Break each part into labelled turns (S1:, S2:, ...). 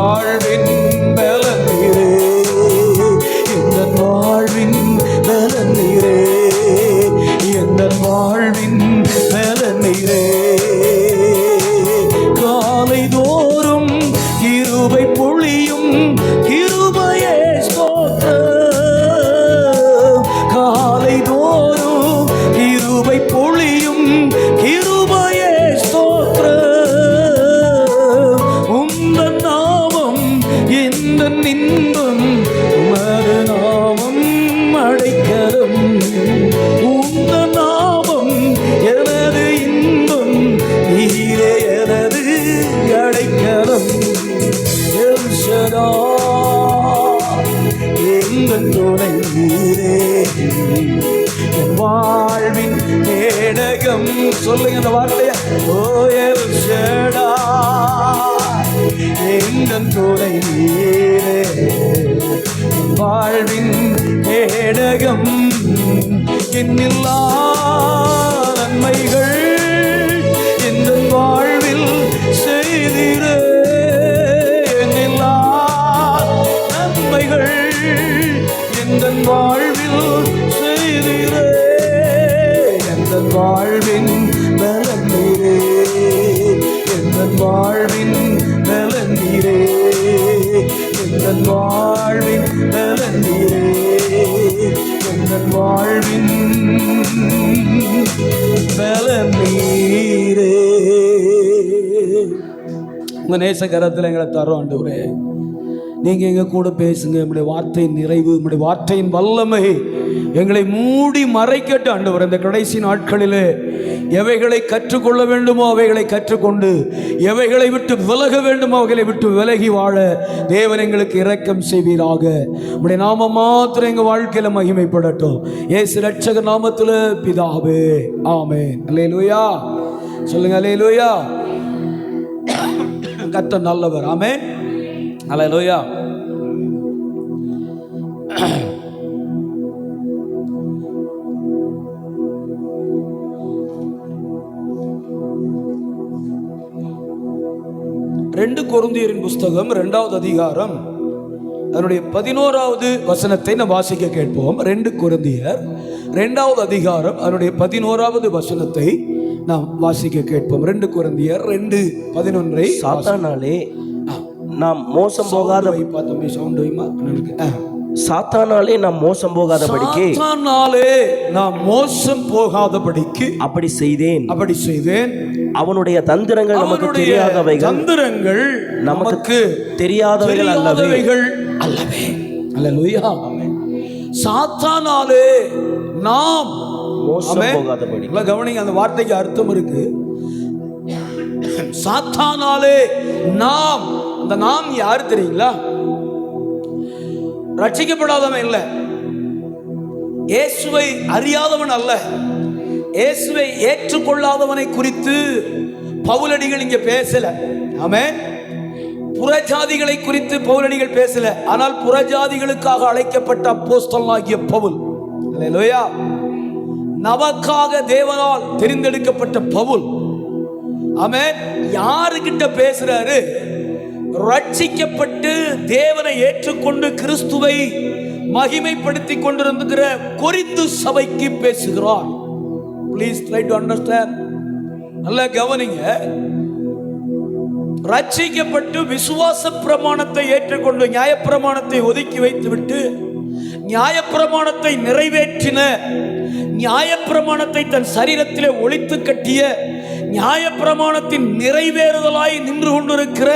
S1: வாழ்வின் பலன் நீரே, எந்த வாழ்வின் பலன் நீரே, எந்த வாழ்வின் பலன் நீரே. காலை தோறும் கிருபை பொழியும் கிருபையே ஸ்தோத்திரம். காலை தோறும் கிருபை பொழியும் கிருபையே ஸ்தோத்திரம். உந்தன் நாமம் எந்த இன்பம், உமது நாமம் அடைக்கலம். உந்தன் நாமம் எனது இன்பம், நீரே எனது அடைக்கலம். எல் ஷடாய் எங்கள் துணை நீரே, என் வாழ்வின் கேடகம். சொல்லுங்க அந்த வார்த்தைய. ஓ எல் ஷடாய் எங்கள் துணை நீரே, என் வாழ்வின் கேடகம். என்னில்லா நன்மைகள் இந்த வாழ்வில் செய்திரே, என்னில்லா நன்மைகள் இந்த வாழ்வில் செய்திரே. எந்த வாழ்வின் பலன் நீரே, எந்த வாழ்வின் பலன் நீரே, எந்த வாழ்வின் பலன் நீரே, எந்த வாழ்வின் பலன் நீரே. உங்க நேசகரத்தில் எங்களை தரோம் ஆண்டவரே. நீங்க எங்க கூட பேசுங்க. நம்முடைய வார்த்தையின் நிறைவு, நம்முடைய வார்த்தையின் வல்லமை எங்களை மூடி மறைக்கட்டும் ஆண்டவரே. இந்த கடைசி நாட்களிலே எவைகளை கற்றுக்கொள்ள வேண்டுமோ அவைகளை கற்றுக்கொண்டு, எவைகளை விட்டு விலக வேண்டுமோ அவைகளை விட்டு விலகி வாழ தேவன் எங்களுக்கு இரக்கம் செய்வீராக. நம்முடைய நாமம் மாத்திரம் எங்க வாழ்க்கையில மகிமைப்படட்டும். இயேசு ரட்சகர் நாமத்தில் பிதாவே, ஆமென். அல்லேலூயா. சொல்லுங்க அல்லேலூயா. கர்த்தர் நல்லவர். ஆமென். அல்லேலூயா. ரெண்டு கொரிந்தியரின் புஸ்தகம் 2வது அதிகாரம் அதனுடைய 11வது வசனத்தை நாம் வாசிக்க கேட்போம். 2 கொரிந்தியர் 2வது அதிகாரம் அதனுடைய 11வது வசனத்தை நாம் வாசிக்க கேட்போம். 2 கொரிந்தியர் 2:11.
S2: சாத்தானாலே நாம் மோசம் போகாத சாத்தானாலே நாம் மோசம் போகாதபடிக்கு,
S1: சாத்தானாலே நாம் மோசம் போகாதபடிக்கு அப்படி செய்தேன்.
S2: அவனுடைய தந்திரங்கள் நமக்கு தெரியாதவைகள்,
S1: தந்திரங்கள் நமக்கு தெரியாதவைகள் அல்லவே. அல்லேலூயா. ஆமென். சாத்தானாலே நாம்
S2: மோசம் போகாதபடி.
S1: கவனிங்க, அந்த வார்த்தைக்கு அர்த்தம் இருக்கு. சாத்தானாலே நாம், அந்த நாம் யாரு தெரியுங்களா? ரட்சிக்கப்படாதவன் இல்ல, இயேசுவை அறியாதவன் அல்ல, இயேசுவை ஏற்றுக்கொள்ளாதவனை குறித்து பவுலடிகள் இங்க பேசல. ஆமென். புறஜாதிகளை குறித்து பவுலடிகள் பேசல. ஆனால் புறஜாதிகளுக்காக அழைக்கப்பட்ட அப்போஸ்தலனாகிய பவுல், அல்லேலூயா, நமக்காக தேவனால் தெரிந்தெடுக்கப்பட்ட பவுல், ஆமென், யாருக்கிட்ட பேசுறாரு? ரட்சிக்கப்பட்டு தேவனை ஏற்றுக்கொண்டு கிறிஸ்துவை மகிமைப்படுத்தி கொண்டிருக்கிற கொரிந்து சபைக்கு பேசுகிறார். Please try to understand. நல்ல கவனிங்க. ரட்சிக்கப்பட்டு விசுவாச பிரமாணத்தை ஏற்றுக்கொண்டு நியாயப்பிரமாணத்தை ஒதுக்கி வைத்துவிட்டு நியாயப்பிரமாணத்தை நிறைவேற்றின, நியாயப்பிரமாணத்தை தன் சரீரத்திலே ஒளித்து கட்டிய, நியாயப்பிரமாணத்தின் நிறைவேறுதலாய் நின்று கொண்டிருக்கிற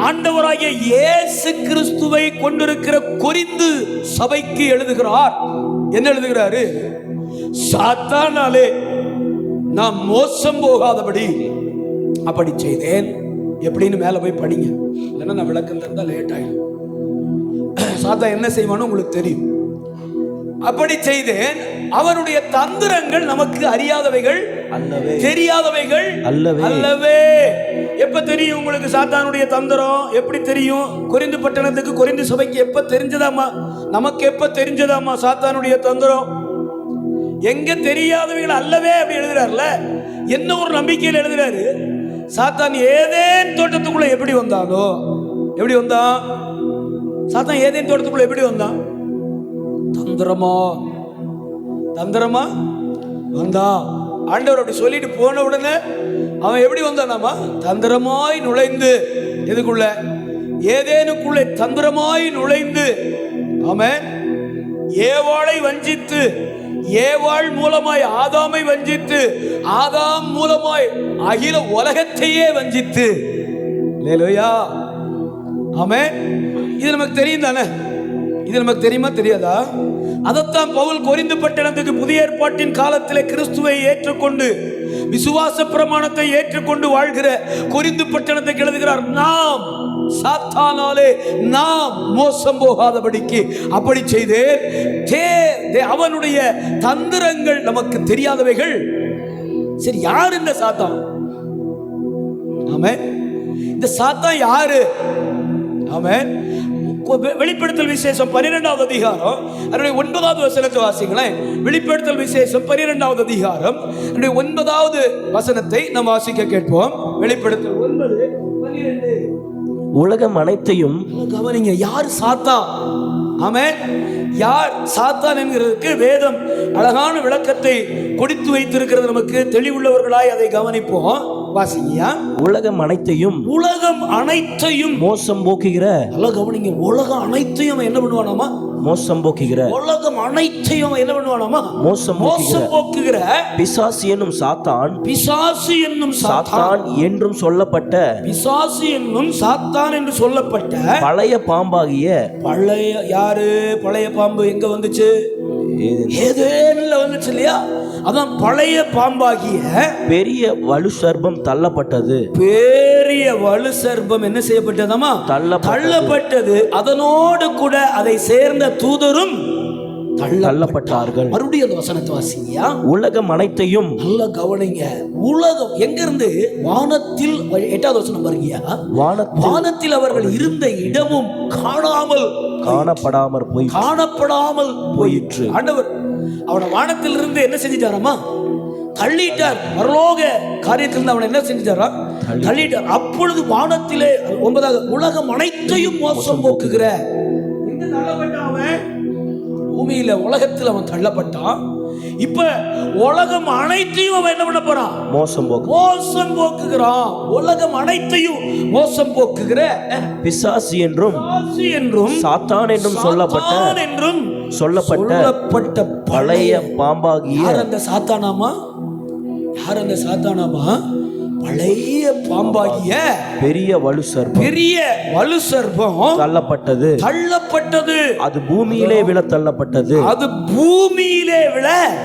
S1: ஆண்டவராகிய இயேசு கிறிஸ்துவை கொண்டிருக்கிற கொரிந்து சபைக்கு எழுதுகிறார். என்ன எழுதுகிறாரு? சாத்தானாலே நாம் மோசம் போகாதபடி அப்படி செய்தேன். எப்படின்னு மேல போய் படிங்க, இல்லைன்னா நான் விளக்கம் தந்தா லேட் ஆயிடும். சாத்தான் என்ன செய்வான்னு உங்களுக்கு தெரியும். அப்படி செய்தேன். அவனுடைய தந்திரங்கள் நமக்கு அறியாதவைகள் அல்லவே, தெரியாதவைகள் அல்லவே. எப்ப தெரியும் உங்களுக்கு சாத்தானுடைய தந்திரம்? எப்படி தெரியும்? கொரிந்து பட்டணத்துக்கு, கொரிந்து சபைக்கு எப்ப தெரிஞ்சதாமா? நமக்கு எப்ப தெரிஞ்சதாமா சாத்தானுடைய தந்திரம்? எங்க தெரியாதவைகள் அல்லவே அப்படி எழுதுறாருல. என்ன ஒரு நம்பிக்கையில் எழுதுறாரு? சாத்தான் ஏதேன் தோட்டத்துக்குள்ள எப்படி வந்தானோ, எப்படி வந்தான்? சாத்தான் ஏதேன் தோட்டத்துக்குள்ள எப்படி வந்தான்? தந்திரமா வந்தான். ஆண்டவர் அப்படி சொல்லிட்டு போன உடனே அவன் எப்படி வந்தானாமா? தந்திரமாய் நுழைந்து, எதுக்குள்ள? ஏதேனுக்குள்ளே தந்திரமாய் நுழைந்து, ஆமென், ஏவாளை வஞ்சித்து, ஏவாள் மூலமாய் ஆதாமை வஞ்சித்து, ஆதாம் மூலமாய் அகில உலகத்தையே வஞ்சித்து. அல்லேலூயா, ஆமென். இது நமக்கு தெரியும் தானே? இது நமக்கு தெரியுமா தெரியாதா? அதைத்தான் பவுல் கொரிந்து பட்டணத்துக்கு புதிய ஏற்பாட்டின் காலத்திலே கிறிஸ்துவை ஏற்றுக்கொண்டு விசுவாச பிரமாணத்தை ஏற்றுக்கொண்டு வாழ்கிற கொரிந்து பட்டணத்துக்கு எழுதுகிறார். நாம் சாத்தானாலே நாம் மோசம் போகாதபடிக்கு அப்படி செய்து, அவனுடைய தந்திரங்கள் நமக்கு தெரியாதவைகள். சரி, யார் இந்த சாத்தான்? ஆமென். இந்த சாத்தான் யாரு? ஆமென். வெளிப்படுத்தல் விசேஷம் 12வது அதிகாரம் 9வது வசனத்தை வாசிங்களேன். வெளிப்படுத்தல் விசேஷம் 12வது அதிகாரம் 9வது வசனத்தை நாம் வாசிக்க கேட்போம். வெளிப்படுத்தல் 9:12.
S2: உலகம் அனைத்தையும்
S1: கவனிங்க. யார் சாத்தான்? ஆமென். யார் சாத்தான் என்கிறதுக்கு வேதம் அழகான விளக்கத்தை கொடுத்து வைத்திருக்கிறது. நமக்கு தெளிவுள்ளவர்களாய் அதை கவனிப்போம். வாசிங்கயா.
S2: உலகம் அனைத்தையும்
S1: மோசம் போக்குகிற. நல்லா கவனிங்க. உலகம் அனைத்தையும் என்ன பண்ணுவானாமா?
S2: மோசம் போக்குகிற.
S1: உலகம் அனைத்தையும் என்ன பண்ணுவானாமா? மோசம் போக்குகிற
S2: பிசாசு என்னும் சாத்தான்,
S1: பிசாசு என்னும்
S2: சாத்தான் என்றும் சொல்லப்பட்ட,
S1: பிசாசு என்னும் சாத்தான் என்று சொல்லப்பட்ட
S2: பழைய பாம்பாகிய.
S1: பழைய யாரு? பழைய பாம்பு எங்க வந்துச்சு? ஏதேன்ல வந்துச்சு இல்லையா? அதான் பழைய பாம்பாகிய
S2: பெரிய வலு சர்ப்பம் தள்ளப்பட்டது.
S1: பெரிய வலு சர்ப்பம் என்ன செய்யப்பட்டதாமா? தள்ளப்பட்டது. அதனோடு கூட அதை சேர்ந்த தூதரும் தள்ளப்பட்டார்கள். மறுபடியும் அந்த வசனத்தை வாசிங்கயா.
S2: உலகம் அனைத்தையும்.
S1: நல்ல கவனிங்க. உலகம் எங்க இருந்து? வானத்தில். 8வது வசனம் பாருங்கயா. வானத்தில் அவர்கள் இருந்த இடமும் காணப்படாமல் போயிற்று. ஆண்டவர் அவனை வானத்தில் இருந்து என்ன செஞ்சிட்டாராமா? தள்ளிட்டார். பரலோக காரியத்திலிருந்து அவனை என்ன செஞ்சிட்டாரா? தள்ளிட்டார். அப்பொழுது வானத்திலே 9வது உலகம் அனைத்தையும் மோசம் போக்குகிற. எங்க தள்ளப்பட்டான் அவன்? பூமியில, உலகத்தில் அவன் தள்ளப்பட்டான். இப்ப உலகம் அனைத்தையும் அவன் என்ன பண்ண போறான்?
S2: மோசம்
S1: போக்குகிறான். உலகம் அனைத்தையும் மோசம் போக்குகிற
S2: பிசாசு என்றும் சாத்தான் என்றும் சொல்லப்பட்ட பழைய பாம்பாகிய.
S1: யார் அந்த சாத்தானாமா? பழைய பாம்பாகிய பெரிய வலு சர்ப்பம் தள்ளப்பட்டது.
S2: அது பூமியிலே விழ தள்ளப்பட்டது.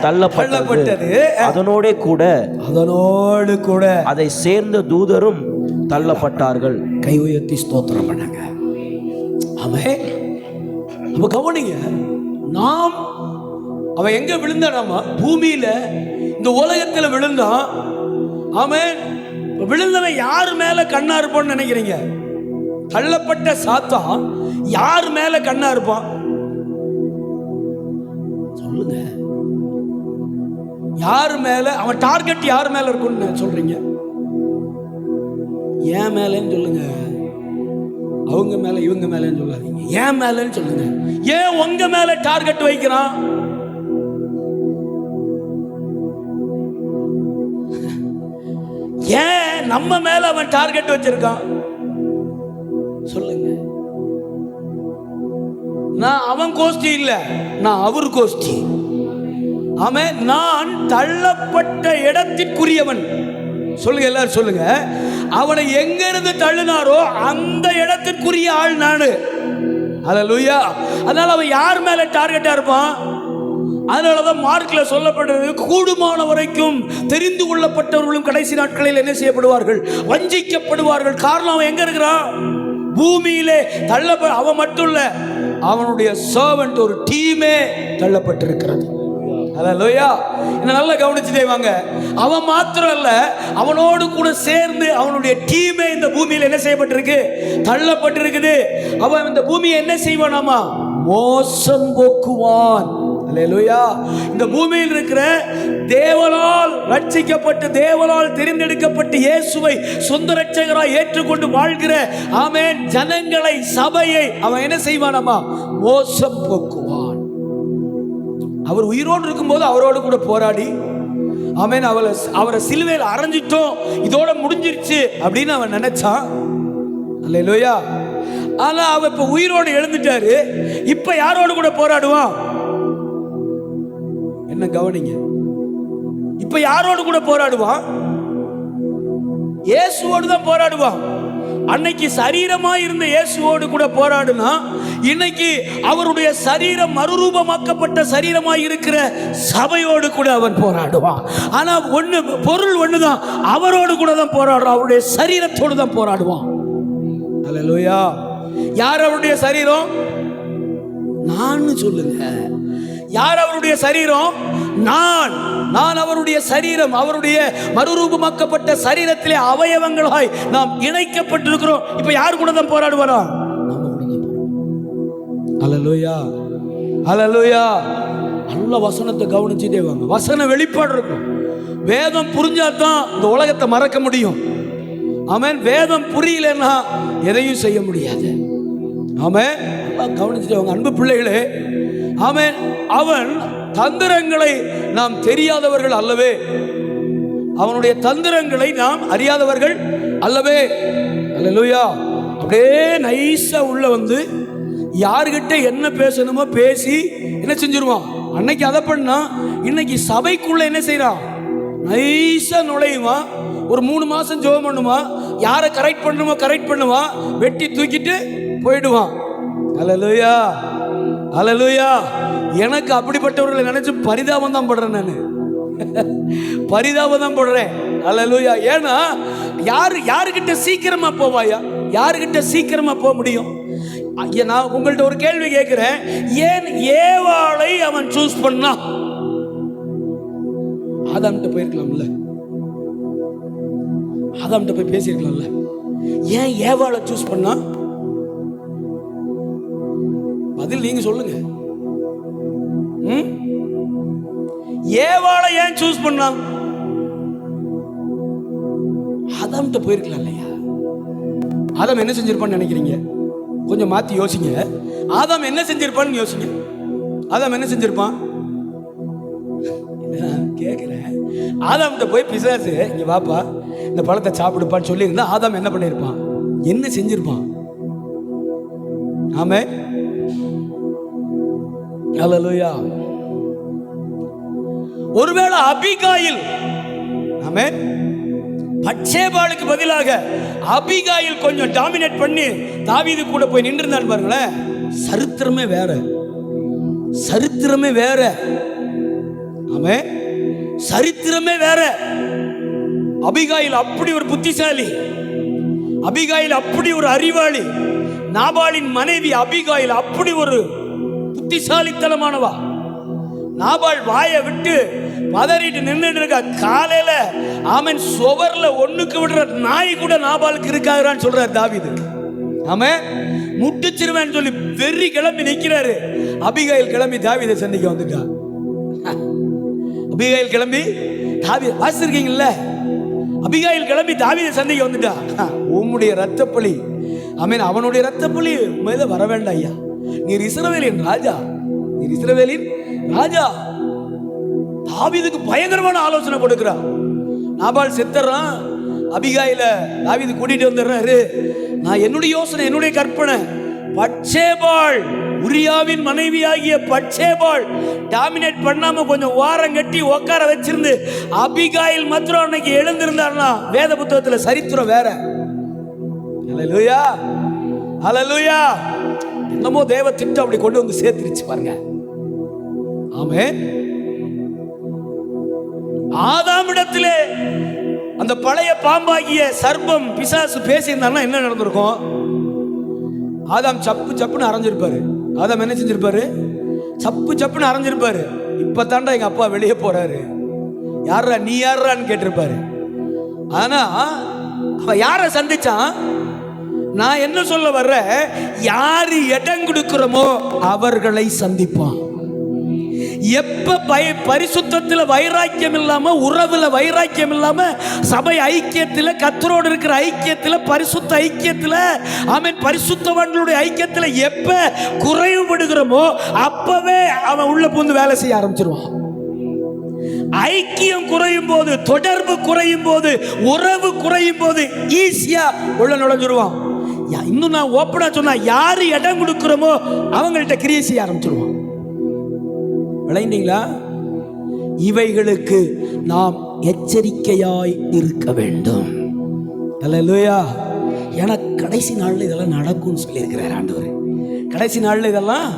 S2: தள்ளப்பட்டது. அதனோடு கூட அதை சேர்ந்த தூதரும் தள்ளப்பட்டார்கள்.
S1: கை உயர்த்தி ஸ்தோத்திரம் பண்ணுங்க. ஆமென். அப்ப கவனிங்க. நாம் அவன் எங்க விழுந்தானாமா? பூமியில, இந்த உலகத்துல விழுந்தான். ஆமென். விழுந்தவன் யார் மேல கண்ணா இருப்பான்னு நினைக்கிறீங்க? தள்ளப்பட்ட சாத்தான் யார் மேல கண்ணா இருப்பான்? சொல்லுங்க. யார் மேல அவன் டார்கெட்? யார் மேல இருக்கும்னு சொல்றீங்க? ஏன் மேலன்னு சொல்லுங்க. அவங்க மேல இவங்க மேலன்னு சொல்லாதீங்க. ஏன் மேலன்னு சொல்லுங்க. ஏன் உங்க மேல டார்கெட் வைக்கிறான்? ஏன் நம்ம மேல அவன் டார்கெட் வச்சிருக்கான்? சொல்லுங்க. நான் அவன் கோஷ்டி இல்ல, நான் அவர் கோஷ்டி. ஆமென். நான் தள்ளப்பட்ட இடத்திற்குரியவன். சொல்லுங்க, எல்லாரும் சொல்லுங்க. அவனை எங்க இருந்து தள்ளினாரோ அந்த இடத்திற்குரிய ஆள் நானு. அல்லேலூயா. அதனால அவன் யார் மேல டார்கெட்டா இருப்பான்? அதனாலதான் மார்க்ல சொல்லப்படுறது, கூடுமான வரைக்கும் தெரிந்து கொள்ளப்பட்டவர்களும் கடைசி நாட்களில் என்ன செய்யப்படுவார்கள்? வஞ்சிக்கப்படுவார்கள். காரணம் அவன் எங்க இருக்கிறான்? பூமியிலே தள்ளப்பட. அவன் மட்டும் இல்ல, அவனுடைய சர்வன்ட் ஒரு டீமே தள்ளப்பட்டிருக்கிறது. அல்லேலூயா. என்ன நல்லா கவனிச்சுட்டே வாங்க. அவன் மாத்திரம் அல்ல, அவனோடு கூட சேர்ந்து அவனுடைய டீமே இந்த பூமியில என்ன செய்யப்பட்டிருக்கு? தள்ளப்பட்டிருக்குது. அவன் இந்த பூமியை என்ன செய்வானாமா? மோசம் போக்குவான். அல்லேலூயா. இந்த பூமியில் இருக்கிற தேவனால் ரட்சிக்கப்பட்டு தேவனால் தெரிந்தெடுக்கப்பட்டு இயேசுவை சொந்த ரட்சகராய் ஏற்றுக்கொண்டு வாழ்கிற ஆமென் ஜனங்களை, சபையை அவன் என்ன செய்வானாமா? மோசம் போக்குவான். அவர் உயிரோடு இருக்கும்போது அவரோடு கூட போராடி ஆமென் அவரை சிலுவையில் அறைஞ்சிட்டோம், இதோட முடிஞ்சிருச்சு அப்படின்னு அவன் நினைச்சான். அல்லேலூயா. ஆனா அவன் இப்ப உயிரோடு எழுந்துட்டாரு. இப்ப யாரோடு கூட போராடுவான்? என்ன கவனிங்க, இப்ப யாரோடு கூட போராடுவான்? இயேசுவோடு தான் போராடுவான். அன்னைக்கு சரீரமா இருந்த இயேசுவோடு கூட போராடுனா, இன்னைக்கு அவருடைய சரீரம் மறுரூபமாக்கப்பட்ட சரீரமாய் இருக்கிற சபையோடு கூட அவன் போராடுவான். ஆனா பொருள் ஒண்ணுதான், அவரோடு கூட தான் போராடுறான், அவருடைய சரீரத்தோடு தான் போராடுவான். அல்லேலூயா. யார் அவருடைய சரீரம்? நான் சொல்லுங்க. யார் அவருடைய சரீரம்? நான் அவருடைய சரீரம். அவருடைய மறுரூபமாக்கப்பட்ட சரீரத்திலே அவயவங்களாய் நாம் இணைக்கப்பட்டிருக்கிறோம். இப்ப யார் கூட தான் போராடுவாரா? அல்லேலூயா, அல்லேலூயா. நல்ல வசனத்தை கவனிச்சுட்டே வாங்க. வசன வெளிப்பாடு இருக்கும். வேதம் புரிஞ்சாதான் இந்த உலகத்தை மறக்க முடியும். ஆமென். வேதம் புரியலன்னா எதையும் செய்ய முடியாது. ஆமென். கவனிச்சுட்டு வாங்க அன்பு பிள்ளைகளே. ஆமென். அவன் தந்திரங்களை நாம் தெரியாதவர்கள் அல்லவே, அவனுடைய தந்திரங்களை நாம் அறியாதவர்கள் அல்லவே. அல்லேலூயா. அப்படியே நைஸா உள்ள வந்து யார்கிட்ட என்ன பேசணுமோ பேசி என்ன செஞ்சிருவான். அன்னைக்கு அதை பண்ணா, இன்னைக்கு சபைக்குள்ள என்ன செய்யறான்? நைஸா நுழையுவான். ஒரு 3 மாசம் ஜெபம் பண்ணுவான். யாரை கரெக்ட் பண்ணணுமோ கரெக்ட் பண்ணுவான். வெட்டி தூக்கிட்டு போயிடுவான். அல்லேலூயா, அல்லேலூயா. எனக்கு அப்படிப்பட்டவர்களை நினைச்சு பரிதாபம் தான் படுறேன். நான் பரிதாபம் தான் படுறேன். அல்லேலூயா. ஏன்னா யாருக்கிட்ட சீக்கிரமா போவாயா? யாருக்கிட்ட சீக்கிரமா போக முடியும்? நான் உங்கள்ட்ட ஒரு கேள்வி கேட்கிறேன். ஏன் ஏவாளை அவன் சூஸ் பண்ணா? ஆதாம்கிட்ட போயிருக்கலாம்ல, ஆதாம்கிட்ட போய் பேசியிருக்கலாம்ல. ஏன் ஏவாளை சூஸ் பண்ணா? பதில் நீங்க சொல்லுங்க. ஏவாளை ஏன் சூஸ் பண்ணா? ஆதாம்கிட்ட போயிருக்கலாம் இல்லையா? ஆதாம் என்ன செஞ்சிருப்பான்னு நினைக்கிறீங்க? கொஞ்சம் மாத்தி யோசிங்க. ஆதாம் என்ன செஞ்சிருப்பான்னு யோசிங்க. ஆதாம் என்ன செஞ்சிருப்பான்? கேட்கிறேன். ஆதாம்கிட்ட போய் பிசாசு இங்க வாப்பா இந்த பழத்தை சாப்பிடுப்பான்னு சொல்லி இருந்தா ஆதாம் என்ன பண்ணிருப்பான்? என்ன செஞ்சிருப்பான்? ஆமென். அல்லேலூயா. ஒருவேளை அபிகாயில், ஆமென், பட்சேபாளுக்கு பதிலாக அபிகாயில் கொஞ்சம் டாமினேட் பண்ணி தாவீது கூட போய் நின்று இருந்தான் பாருங்களேன். சரித்திரமே வேற, சரித்திரமே வேற. ஆமென். சரித்திரமே வேற. அபிகாயில் அப்படி ஒரு புத்திசாலி, அபிகாயில் அப்படி ஒரு அறிவாளி. நாபாலின் மனைவி அபிகாயில் அப்படி ஒரு புத்திசாலித்தனமானவா. நாபால் வாயை விட்டு பதறிட்டு நின்றுட்டு இருக்க. காலையில ஆமென் சுவர்ல ஒண்ணுக்கு விடுற நாய் கூட நாபாலுக்கு இருக்காங்கன்னு சொல்றாரு தாவீது. ஆமென். முட்டிச்சிருவேன்னு சொல்லி வெறி கிளம்பி நிக்கிறாரு. அபிகாயில் கிளம்பி தாவீதை சந்திக்க வந்துட்டா. அபிகாயில் கிளம்பி தாவீது வாசிச்சிருக்கீங்கல்ல? அபிகாயில் கிளம்பி தாவீதை சந்திக்க வந்துட்டா. உம்முடைய ரத்தப்பழி, ஆமென், அவனுடைய ரத்தப்பழி மேல வர வேண்டாம் ஐயா. நீர் இஸ்ரவேலின் ராஜா, நீர் இஸ்ரவேலின் ராஜா. தாவீதுக்கு பயங்கரமான ஆலோசனை கொடுக்கிறான். நாபால் செத்துறான். அபிகாயில தாவீது கூட்டிட்டு வந்துடுறாரு. நான் என்னுடைய யோசனை, என்னுடைய கற்பனை, பட்சேபாள் உரியாவின் மனைவி ஆகிய பட்சேபாள் டாமினேட் பண்ணாம கொஞ்சம் வாரம் கட்டி உட்கார வச்சிருந்து அபிகாயில் மாத்திரம் அன்னைக்கு எழுந்திருந்தார்னா வேத புத்தகத்துல சரித்திரம் வேற. அல்லேலூயா, அல்லேலூயா. என்னமோ தேவ திட்டம் அப்படி கொண்டு வந்து சேர்த்துருச்சு பாருங்க. ஆமென். ஆதாமிடத்திலே அந்த பழைய பாம்பாகிய சர்ப்பம் பிசாசு பேசியிருந்தாருன்னா என்ன நடந்திருக்கும்? ஆதாம் சப்பு சப்புன்னு அரைஞ்சிருப்பாரு. ஆதாம் என்ன செஞ்சிருப்பாரு? சப்பு சப்புன்னு அரைஞ்சிருப்பாரு. இப்ப தாண்டா எங்க அப்பா வெளியே போறாரு, யாரா நீ யாரான்னு கேட்டிருப்பாரு. ஆனா அவன் யாரை சந்திச்சான்? நான் என்ன சொல்ல வர்றேன், யாரு இடம் கொடுக்கிறோமோ அவர்களை சந்திப்பான். எப்ப பரிசுத்தத்தில் வைராக்கியம் இல்லாம, உறவுல வைராக்கியம் இல்லாம, சபை ஐக்கியத்தில், கர்த்தரோடு இருக்கிற ஐக்கியத்தில், பரிசுத்த ஐக்கியத்தில், ஆமென், பரிசுத்தவான்களுடைய ஐக்கியத்தில் எப்ப குறைவுபடுகிறோமோ அப்பவே அவன் உள்ள புகுந்து வேலை செய்ய ஆரம்பிச்சிருவான். ஐக்கியம் குறையும் போது, தொடர்பு குறையும் போது, உறவு குறையும் போது ஈஸியா உள்ள நுழைஞ்சிருவான். இன்னும் நான் ஓப்பனா சொன்னா, யாரு இடம் கொடுக்கிறோமோ அவங்கள்ட்ட கிரியை செய்ய ஆரம்பிச்சிருவான். விளைந்தீங்களா? இவைகளுக்கு நாம் எச்சரிக்கையாய் இருக்க வேண்டும். அல்லேலூயா. ஏன்னா கடைசி நாள்ல இதெல்லாம் நடக்கும்னு சொல்லியிருக்கிறார் ஆண்டவர். கடைசி நாள்ல இதெல்லாம்,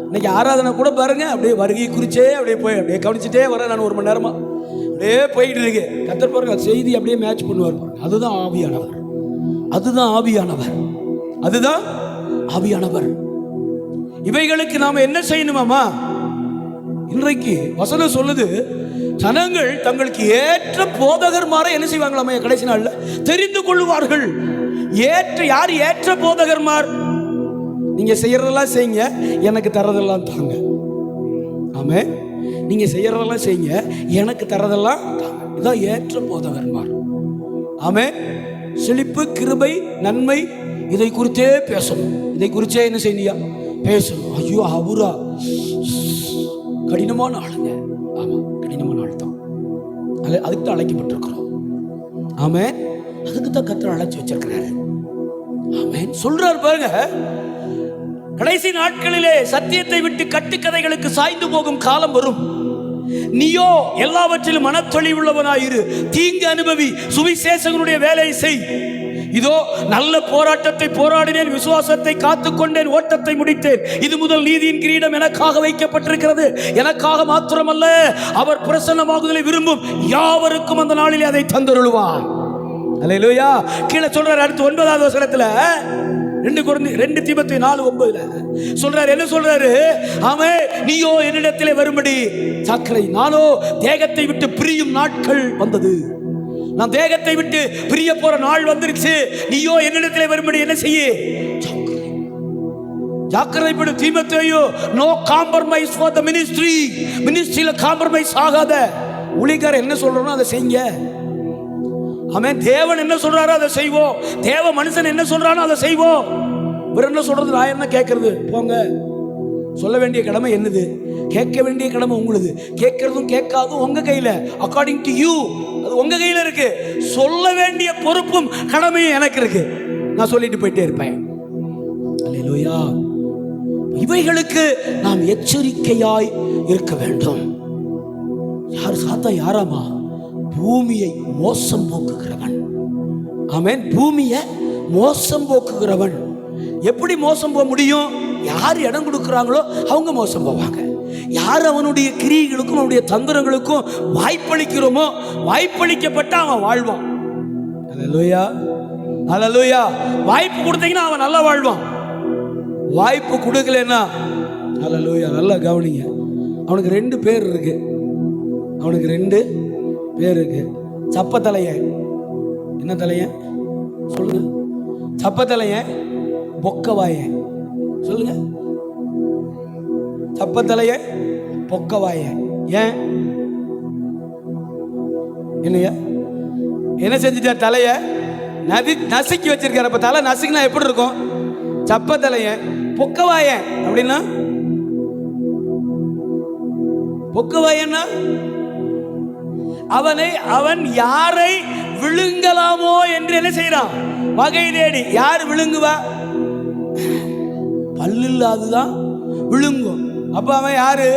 S1: இன்னைக்கு ஆராதனை கூட பாருங்க, அப்படியே வருகை குறிச்சே அப்படியே போய் அப்படியே கவனிச்சுட்டே வரேன் நான் 1 மணி நேரமா அப்படியே போயிட்டு இருக்கு. கர்த்தர் பாருங்க செய்தி அப்படியே மேட்ச் பண்ணுவார். அதுதான் ஆவியானவர், அதுதான் ஆவியானவர், அதுதான் ஆவியானவர். இவைகளுக்கு நாம என்ன செய்யணுமாமா? இன்றைக்கு வசனம் சொல்லுது, ஜனங்கள் தங்களுக்கு ஏற்ற போதகர்மாரை என்ன செய்வாங்களாமா? கடைசி நாள்ல தெரிந்து கொள்வார்கள். யார் ஏற்ற போதகர்மார்? நீங்க செய்யறதெல்லாம் செய்யுங்க, எனக்கு தரதெல்லாம் தாங்க. ஆமே, நீங்க செய்யறதெல்லாம் செய்யுங்க, எனக்கு தரதெல்லாம் தாங்க. இதான் ஏற்ற போதகர்மார். ஆமே, செழிப்பு, கிருபை, நன்மை, இதை குறித்தே பேசணும். இதை குறிச்சே என்ன செய்யணும்? பேசணும். ஐயோ அவரா கடினமான ஆளுங்க. ஆமா, கடினமான ஆள் தான். அதுக்கு தான் அழைக்கப்பட்டிருக்கிறோம். ஆமே, அதுக்கு தான் கர்த்தர் அழைச்சி வச்சிருக்கிறாரு. ஆமே, சொல்றாரு பாருங்க, கடைசி நாட்களிலே சத்தியத்தை விட்டு கட்டுக்கதைகளுக்கு சாய்ந்து போகும் காலம் வரும். நீயோ எல்லாவற்றிலும் மனத்தொழிவுள்ளவனாயிரு, தீங்கு அனுபவி, சுவிசேஷகனுடைய வேலையை செய். இதோ நல்ல போராட்டத்தை போராடினேன், விசுவாசத்தை காத்துக்கொண்டேன், ஓட்டத்தை முடித்தேன். இது முதல் நீதியின் கிரீடம் எனக்காக வைக்கப்பட்டிருக்கிறது. எனக்காக மாத்திரமல்ல, அவர் பிரசன்னமாகுதலை விரும்பும் யாவருக்கும் அந்த நாளிலே அதை தந்தருளுவார். அல்லேலூயா. கீழே சொல்றார், அடுத்து 9வது வசனத்துல 2 தீமோத்தேயு 4:9 சொல்றாரு. என்ன சொல்றாரு? ஆமே, நீயோ என்னிடத்திலே வரும்படி சாக்கரை, நானோ தேகத்தை விட்டு பிரியும் நாட்கள் வந்தது. நான் தேகத்தை விட்டு பிரிய போற நாள் வந்துருச்சு. நீயோ என்னிடத்திலே வரும்படி என்ன செய்ய? ஜாக்கிரதைப்படு தீமோத்தேயு. No compromise for the ministry. மினிஸ்ட்ரியில காம்ப்ரமைஸ் ஆகாத. ஊழியக்காரர் என்ன சொல்றானோ அதை செய்யுங்க. ஆமென். தேவன் என்ன சொல்றாரோ அதை செய்வோம். தேவ மனுஷன் என்ன சொல்றானோ அதை செய்வோம். இவர் என்ன சொல்றது, நான் என்ன கேட்கறது? போங்க. சொல்ல வேண்டிய கடமை என்னது? கேட்க வேண்டிய கடமை உங்களுது. கேட்கறதும் கேட்காதும் உங்க கையில. அக்கார்டிங் டு யூ, அது உங்க கையில இருக்கு. சொல்ல வேண்டிய பொறுப்பும் கடமையும் எனக்கு இருக்கு. நான் சொல்லிட்டு போயிட்டே இருப்பேன். அல்லேலூயா. இவைகளுக்கு நாம் எச்சரிக்கையாய் இருக்க வேண்டும். யார் சாத்தா? யாராமா? பூமியை மோசம் போக்குகிறவன். ஆமென். பூமியை மோசம் போக்குகிறவன். எப்படி மோசம் போக முடியும்? யார் இடம் கொடுக்குறாங்களோ அவங்க மோசம் போவாங்க. யார் அவனுடைய கிரியைகளுக்கும் அவனுடைய தந்திரங்களுக்கும் வாய்ப்பளிக்கிறோமோ, வாய்ப்பளிக்கப்பட்ட அவன் வாழ்வான். அல்லேலூயா, அல்லேலூயா. வாய்ப்பு கொடுத்தீங்கன்னா அவன் நல்லா வாழ்வான். வாய்ப்பு கொடுக்கலன்னா, அல்லேலூயா, நல்லா கவனிங்க, அவனுக்கு 2 பேர் இருக்கு. அவனுக்கு 2 பேர் இருக்கு. சப்ப தலையன். என்ன தலையன் சொல்லுங்க? சப்ப தலையன், பொக்கவாயன். சொல்லுங்க. சப்ப தலையன், பொக்கவாயன். ஏன்? என்னையா என்ன செஞ்சுட்டார்? தலைய நசுக்கி வச்சிருக்காரு. அப்ப தலை நசுக்கினா எப்படி இருக்கும்? சப்ப தலையன். பொக்கவாயன் அப்படின்னா, பொக்கவாயன்னா அவன் யாரை விழுங்கலாமோ என்று என்ன செய்யறான்? வகை தேடி. யார் விழுங்குவா? பல்லு இல்லாதுதான் விழுங்கும். அப்ப அவன் யாரு?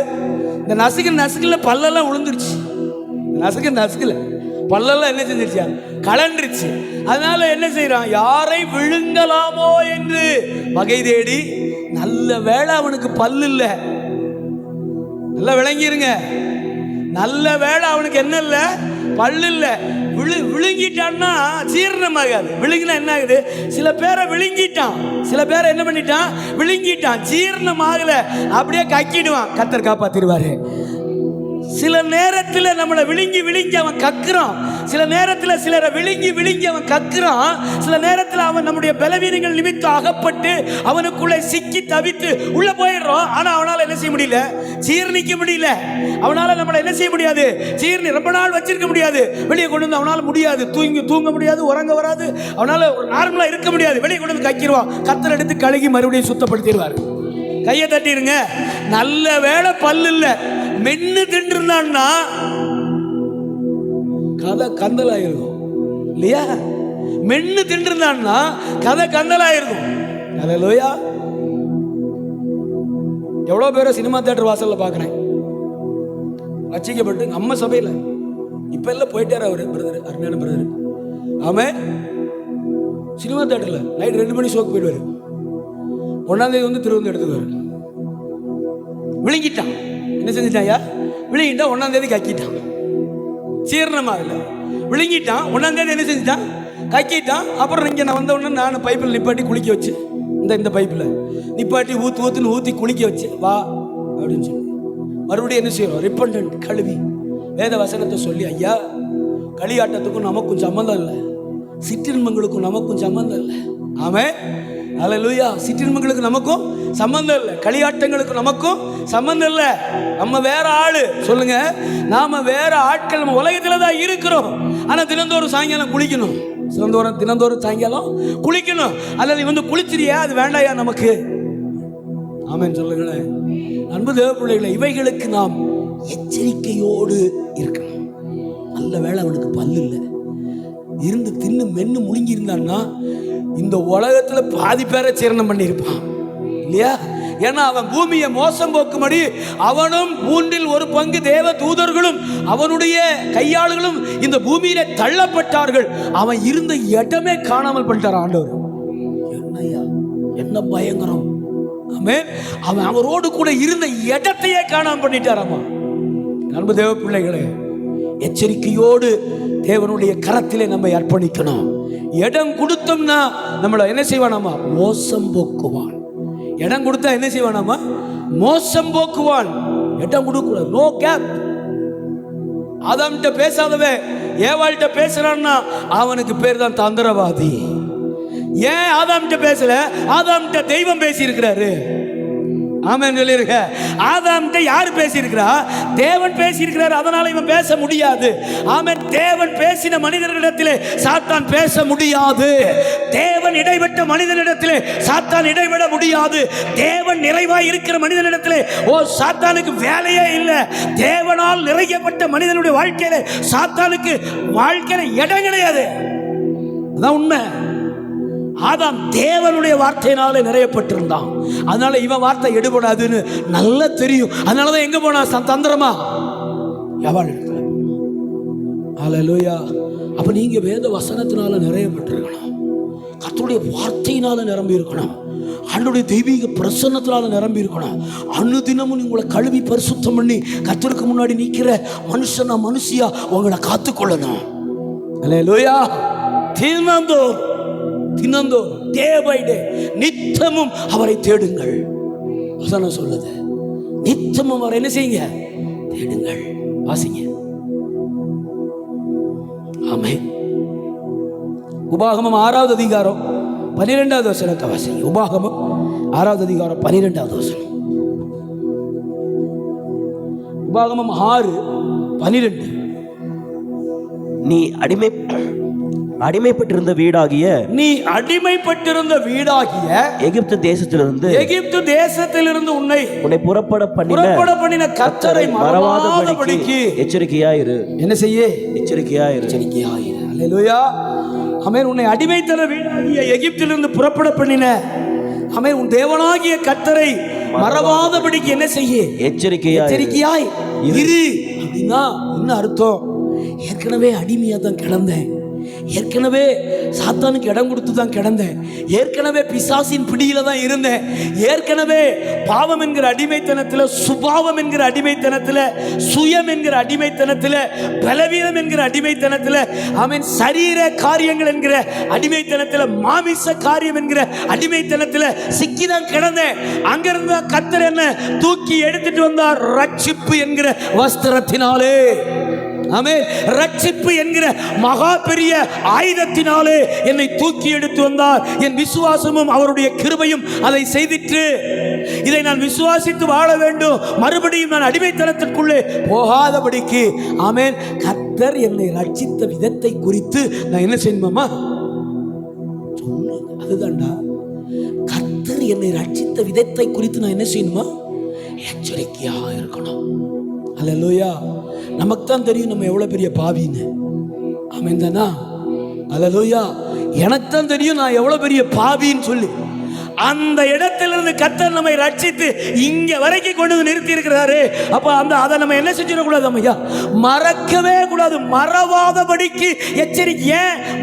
S1: இந்த நசுக்கல பல்லெல்லாம் விழுந்துருச்சு. நசுக்கல பல்லெல்லாம் என்ன செஞ்சிருச்சு? கலண்டுருச்சு. அதனால என்ன செய்யறான்? யாரை விழுங்கலாமோ என்று வகை தேடி. நல்ல வேளை அவனுக்கு பல்லு இல்லை. நல்லா விளங்கிருங்க. நல்ல வேளை அவனுக்கு என்ன இல்லை? பல்லு இல்லை. விழுங்கிட்டான்னா ஜீரணமாகாது. விழுங்கினா என்ன ஆகுது? சில பேரை விழுங்கிட்டான், சில பேரை என்ன பண்ணிட்டான்? விழுங்கிட்டான். ஜீரணமாகல, அப்படியே கக்கிடுவான். கர்த்தர் காப்பாத்திடுவாரு. சில நேரத்தில் நம்மளை விழுங்கி அவன் கக்குறான். சில நேரத்தில் சிலரை விழுங்கி விழுங்கி அவன் கக்குறான். சில நேரத்தில் அவன் நம்முடைய பலவீனங்கள் நிமித்தம் அகப்பட்டு அவனுக்குள்ளே சிக்கி தவித்து உள்ள போயிடுறோம். ஆனா அவனால என்ன செய்ய முடியல, ஜீர்ணிக்க முடியல. அவனால நம்மளை என்ன செய்ய முடியாது, ஜீர்ணி ரொம்ப நாள் வச்சிருக்க முடியாது. வெளியே கொண்டு வந்து அவனால முடியாது, தூங்க முடியாது, உறங்க வராது, அவனால ஒரு நார்மலா இருக்க முடியாது. வெளியே கொண்டு வந்து கக்கிடுவான். கத்தர் எடுத்து கழுகி மறுபடியும் சுத்தப்படுத்திடுவார். கையை தட்டிருங்க. நல்ல வேளை பல்லு இல்ல, மென்னு தின்றுந்தான்னா கதை கந்தலாயிருக்கும் இல்லையா? மென்னு தின்றுந்தான்னா கதை கந்தலாயிருக்கும். அல்லேலூயா. எவ்வளோ பேரை சினிமா தியேட்டர் வாசல்ல பார்க்குறேன், ரட்சிக்கப்பட்டு நம்ம சபையில் இப்போ எல்லாம் போயிட்டார் அவர் பிரதர், அருமையான பிரதர். ஆமாம், சினிமா தியேட்டரில் நைட் 2 மணி ஷோக்கு போயிடுவார். 1ஆம் தேதி வந்து திருவந்து எடுத்துக்குவார். விழுங்கிட்டான். என்ன செஞ்சிட்டான் ஐயா? விழுங்கிட்டான். 1ஆம் தேதி கக்கிட்டான். சீரணமா இல்லை, விழுங்கிட்டான். 1ஆம் தேதி என்ன செஞ்சிட்டான்? கக்கிட்டான். அப்புறம் இங்கே நான் வந்த உடனே நான் பைப்பில் நிப்பாட்டி குளிக்க வச்சு, இந்த பைப்பில் நிப்பாட்டி ஊற்றுன்னு ஊற்றி குளிக்க வச்சு வா அப்படின்னு சொல்லி மறுபடியும் என்ன செய்யறோம்? ரிப்பண்டன்ட் கழுவி வேத வசனத்தை சொல்லி, ஐயா களியாட்டத்துக்கும் நமக்கும் சம்மந்தம் இல்லை, சிற்றின்பங்களுக்கும் நமக்கும் சம்மந்தம் இல்லை. ஆமே, அல்லேலூயா. சிற்றின்பங்களுக்கு நமக்கும் சம்பந்தம் இல்லை, களியாட்டங்களுக்கு நமக்கும் சம்பந்தம் இல்லை. நம்ம வேற ஆளு. சொல்லுங்க, நாம வேற ஆட்கள். நம்ம உலகத்துல தான் இருக்கிறோம். ஆனா தினந்தோறும் சாயங்காலம் குளிக்கணும். தினந்தோறும் சாயங்காலம் குளிக்கணும். அல்லது வந்து குளிச்சிரியா, அது வேண்டாயா நமக்கு? ஆமென் சொல்லுங்களேன். அன்பு தேவ பிள்ளைகளை, இவைகளுக்கு நாம் எச்சரிக்கையோடு இருக்கணும். நல்ல வேளை அவனுக்கு பல்லு இல்லை, இருந்து தின்னு மென்னு முழுங்கி இருந்தான்னா இந்த உலகத்துல பாதி பேரை சீரணம் பண்ணியிருப்பான் இல்லையா? ஏன்னா அவன் பூமியை மோசம் போக்கும்படி அவனும் 1/3 தேவ தூதர்களும் அவனுடைய கையாளுகளும் இந்த பூமியில தள்ளப்பட்டார்கள். அவன் இருந்த இடமே காணாமல் பண்ணிட்டார் ஆண்டவர். என்னையா, என்ன பயங்கரம்! ஆமென். அவன் அவரோடு கூட இருந்த இடத்தையே காணாமல் பண்ணிட்டாராமா. அன்பு தேவ பிள்ளைகளே, எச்சரிக்கையோடு தேவனுடைய கரத்திலே நம்மை அர்ப்பணிக்கணும். இடம் கொடுத்தோம்னா நம்மளை என்ன செய்வானாமா? மோசம் போக்குவான். இடம் கொடுத்தா என்ன செய்வானாமா? மோசம் போக்குவான். இடம் கொடுக்கூடாது. No gap. ஆதாம்கிட்ட பேசாதவன் ஏவாள்கிட்ட பேசுறான்னா அவனுக்கு பேர் தான் தந்திரவாதி. ஏன் ஆதாம்கிட்ட பேசல? ஆதாம்கிட்ட தெய்வம் பேசி இருக்கிறாரு. ஆமென் சொல்லிருக்க. ஆதாம்கிட்ட யாரு பேசி இருக்கிறா? தேவன் பேசி இருக்கிறார். அதனால இவன் பேச முடியாது. ஆமென். தேவன் பேசின மனிதர்களிடத்திலே சாத்தான் பேச முடியாது. தேவன் இடைப்பட்ட மனிதனிடத்திலே சாத்தான் இடைவிட முடியாது. தேவன் நிறைவாய் இருக்கிற மனிதனிடத்திலே சாத்தானுக்கு வேலையே இல்லை. தேவனால் நிறையப்பட்ட மனிதனுடைய வாழ்க்கையில சாத்தானுக்கு வாழ்க்கையில இடம் கிடையாது. அதான் உண்மை. ஆதாம் தேவனுடைய வார்த்தையினால நிறையப்பட்டிருந்தான். அதனால இவன் வார்த்தை எடுபடாதுன்னு நல்லா தெரியும். அதனாலதான் எங்க போனா? தந்திரமா எவாள் இடத்துல. அல்லேலூயா. அப்ப நீங்க வேத வசனத்தினால நிறையப்பட்டிருக்கணும், கர்த்தருடைய வார்த்தையினால நிரம்பி இருக்கணும், ஆண்டவருடைய தெய்வீக பிரசன்னத்தினால நிரம்பி இருக்கணும். அனுதினமும் உங்களை கழுவி பரிசுத்தம் பண்ணி கர்த்தருக்கு முன்னாடி நிக்கிற மனுஷனா மனுஷியா உங்களை காத்துக்கொள்ளணும். அல்லேலூயா. தினந்தோ டே பை டே நித்தமும் அவரை தேடுங்கள். வசனம் சொல்லுது, நித்தமும் அவரை என்ன செய்யுங்க? தேடுங்கள். வாசிங்க. ஆமென். உபாகமம் 6வது அதிகாரம் 12வது வசனத்தை வாசிங்க. உபாகமம் 6வது அதிகாரம் 12வது வசனம். உபாகமம் 6:12.
S2: நீ அடிமைப்பட்டிருந்த வீடாகிய எகிப்து தேசத்திலிருந்து உன்னை புறப்பட பண்ணின கர்த்தரை மறவாதபடிக்கு எச்சரிக்கையாயிரு.
S1: என்ன செய்ய?
S2: எச்சரிக்கையாயிரு.
S1: அல்லேலூயா. ஆமென். உன்னை அடிமைத்தன வீடாகிய எகிப்திலிருந்து புறப்பட பண்ணின ஆமென் உன் தேவனாகிய கர்த்தரை மறவாதபடிக்கு என்ன செய்ய? எச்சரிக்கையாய் இரு. அப்படின்னா என்ன அர்த்தம்? ஏற்கனவே அடிமையா தான் கிடந்தேன், ஏற்கனவே சாத்தானுக்கு இடம் கொடுத்து தான் கிடந்தேன், ஏற்கனவே பிசாசின் பிடியில தான் இருந்தேன், ஏற்கனவே பாவம் என்கிற அடிமைத்தனத்தில், சுபாவம் என்கிற அடிமைத்தனத்தில், சுயம் என்கிற அடிமைத்தனத்தில், பலவீனம் என்கிற அடிமைத்தனத்தில், ஆமென் சரீர காரியங்கள் என்கிற அடிமைத்தனத்தில், மாமிச காரியம் என்கிற அடிமைத்தனத்தில் சிக்கிதான் கிடந்தேன். அங்கிருந்து கர்த்தர் என்ன தூக்கி எடுத்துட்டு வந்தார்? ரட்சிப்பு என்கிற வஸ்திரத்தினாலே. ஆமென். ரட்சிப்பு என்கிற மகா பெரிய ஆயுதத்தினாலே என்னை தூக்கி எடுத்து வந்தார். என் விசுவாசமும் அவருடைய கிருபையும் அதை செய்திற்று. இதை நான் விசுவாசித்து வாழ வேண்டும். மறுபடியும் நான் அடிமைத்தனத்திற்குள்ளே போகாதபடிக்கு ஆமென். கர்த்தர் என்னை ரட்சித்த விதத்தை குறித்து நான் என்ன செய்யணுமா? அதுதான்டா, கர்த்தர் என்னை ரட்சித்த விதத்தை குறித்து நான் என்ன செய்யணுமா? எச்சரிக்கையா இருக்கணும். அல்லேலூயா. நமக்கு தான் தெரியும் நம்ம எவ்வளவு பெரிய பாவின்னு. ஆமென் தானா? அல்லேலூயா. எனக்கு தான் தெரியும் நான் எவ்வளவு பெரிய பாவின்னு சொல்லி. அந்த இடத்திலிருந்து கர்த்தர் நம்மை ரட்சித்து இங்க வரைக்கும் கொண்டு வந்து நிறுத்தி இருக்கிறாரு. அப்ப அதை நம்ம என்ன செஞ்சிடக்கூடாது? ஐயா, மறக்கவே கூடாது. மறவாதபடிக்கு எச்சரிக்கை.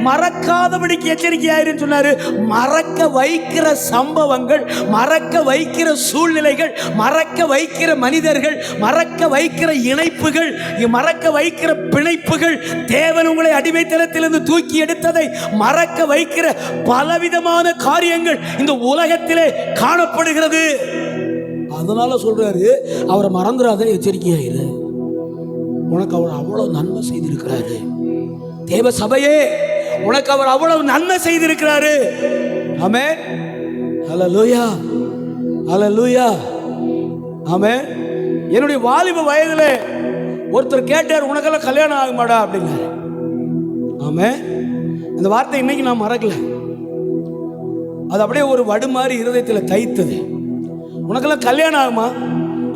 S1: மறக்காதபடிக்கு எச்சரிக்கையாயிருன்னு சொன்னாரு. மறக்க வைக்கிற சம்பவங்கள், மறக்க வைக்கிற சூழ்நிலைகள், மறக்க வைக்கிற மனிதர்கள், மறக்க வைக்கிற இணைப்புகள், மறக்க வைக்கிற பிணைப்புகள், தேவன் உங்களை அடிமைத்தனத்திலிருந்து தூக்கி எடுத்ததை மறக்க வைக்கிற பலவிதமான காரியங்கள் இந்த உலகத்திலே காணப்படுகிறது. அதனால சொல்றாரு, அவரை மறந்துடாத, எச்சரிக்கையாயிரு. உனக்கு அவர் அவ்வளவு நன்மை செய்திருக்கிறாரு. தேவ சபையே, உனக்கு அவர் அவ்வளவு நன்மை செய்திருக்கிறாரு. ஆமென். ஹல்லேலூயா, ஹல்லேலூயா, ஆமென். என்னுடைய வாலிப வயதிலே ஒருத்தர் கேட்டார், உனக்கெல்லாம் கல்யாணம் ஆகுமாடா அப்படின்னாரு. ஆமென். இந்த வார்த்தை இன்னைக்கு நான் மறக்கல. அது அப்படியே ஒரு வடு மாதிரி இருதயத்தில் தைத்தது. உனக்கெல்லாம் கல்யாணம் ஆகுமா?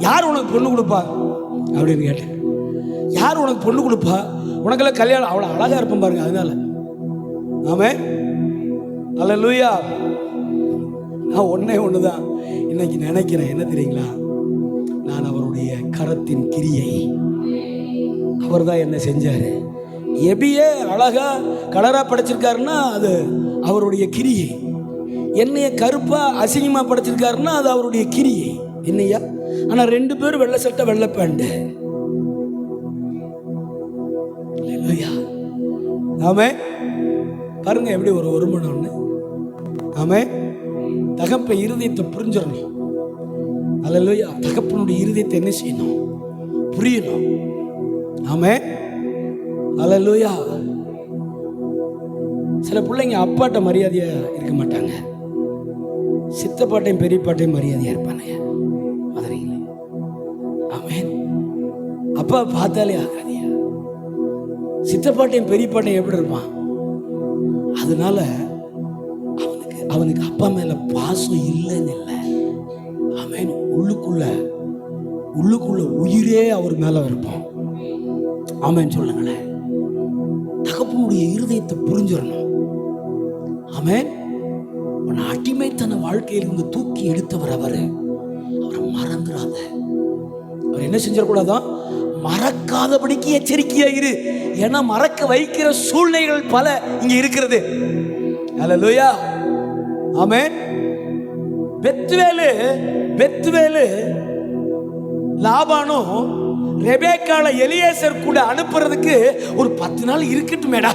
S1: யார் உனக்கு பொண்ணு கொடுப்பா அப்படின்னு கேட்டேன். யார் உனக்கு பொண்ணு கொடுப்பா? உனக்கெல்லாம் கல்யாணம், அவ்வளோ அழகா இருப்பேன் பாருங்க. அதனால ஆமென். அல்லேலூயா. நான் ஒன்று தான் இன்னைக்கு நினைக்கிறேன். என்ன தெரியுங்களா? நான் அவருடைய கரத்தின் கிரியை. அவர் தான் என்ன செஞ்சாரு. எபியே அழகா கலரா படைச்சிருக்காருன்னா அது அவருடைய கிரியை. என்னைய கருப்பா அசிங்கமா படைச்சிருக்காருன்னா அது அவருடைய கிரியை. என்னையா? ஆனா 2 பேரும் வெள்ளை சட்டை வெள்ளை பேண்ட். ஆமே. பாருங்க எப்படி ஒரு மணி ஒண்ணு. ஆமே. தகப்ப இருதயத்தை புரிஞ்சிடணும். அல்லேலூயா. தகப்பனுடைய இருதயத்தை என்ன செய்யணும்? புரியணும். ஆமே. அல்லேலூயா. சில பிள்ளைங்க அப்பாட்ட மரியாதையா இருக்க மாட்டாங்க. சித்தப்பாட்டையும் பெரியப்பாட்டையும் மரியாதையா இருப்பாங்க. ஆமென். அப்பா பார்த்தாலே ஆகாதியா. சித்தப்பாட்டையும் பெரியப்பாட்டையும் எப்படி இருப்பான்? அதனால அவனுக்கு அப்பா மேல பாசம் இல்லைன்னு இல்லை. ஆமென். உள்ளுக்குள்ள உயிரே அவர் மேல இருப்பான். ஆமென் சொல்லுங்களேன். தகப்பனுடைய இருதயத்தை புரிஞ்சிடணும். ஆமென். உன் அடிமைத்தன வாழ்க்கையிலிருந்து தூக்கி எடுத்தவர் அவரை மறந்துடாத. அவர் என்ன செஞ்சிடக்கூடாதான்? மறக்காதபடிக்கு எச்சரிக்கையா இரு. ஏன்னா மறக்க வைக்கிற சூழ்நிலைகள் பல இங்க இருக்கிறது. அல்லேலூயா. ஆமென். பெத்துவேலு லாபானும் ரெபேக்கால எலியேசர் கூட அனுப்புறதுக்கு ஒரு 10 நாள் இருக்கட்டுமேடா.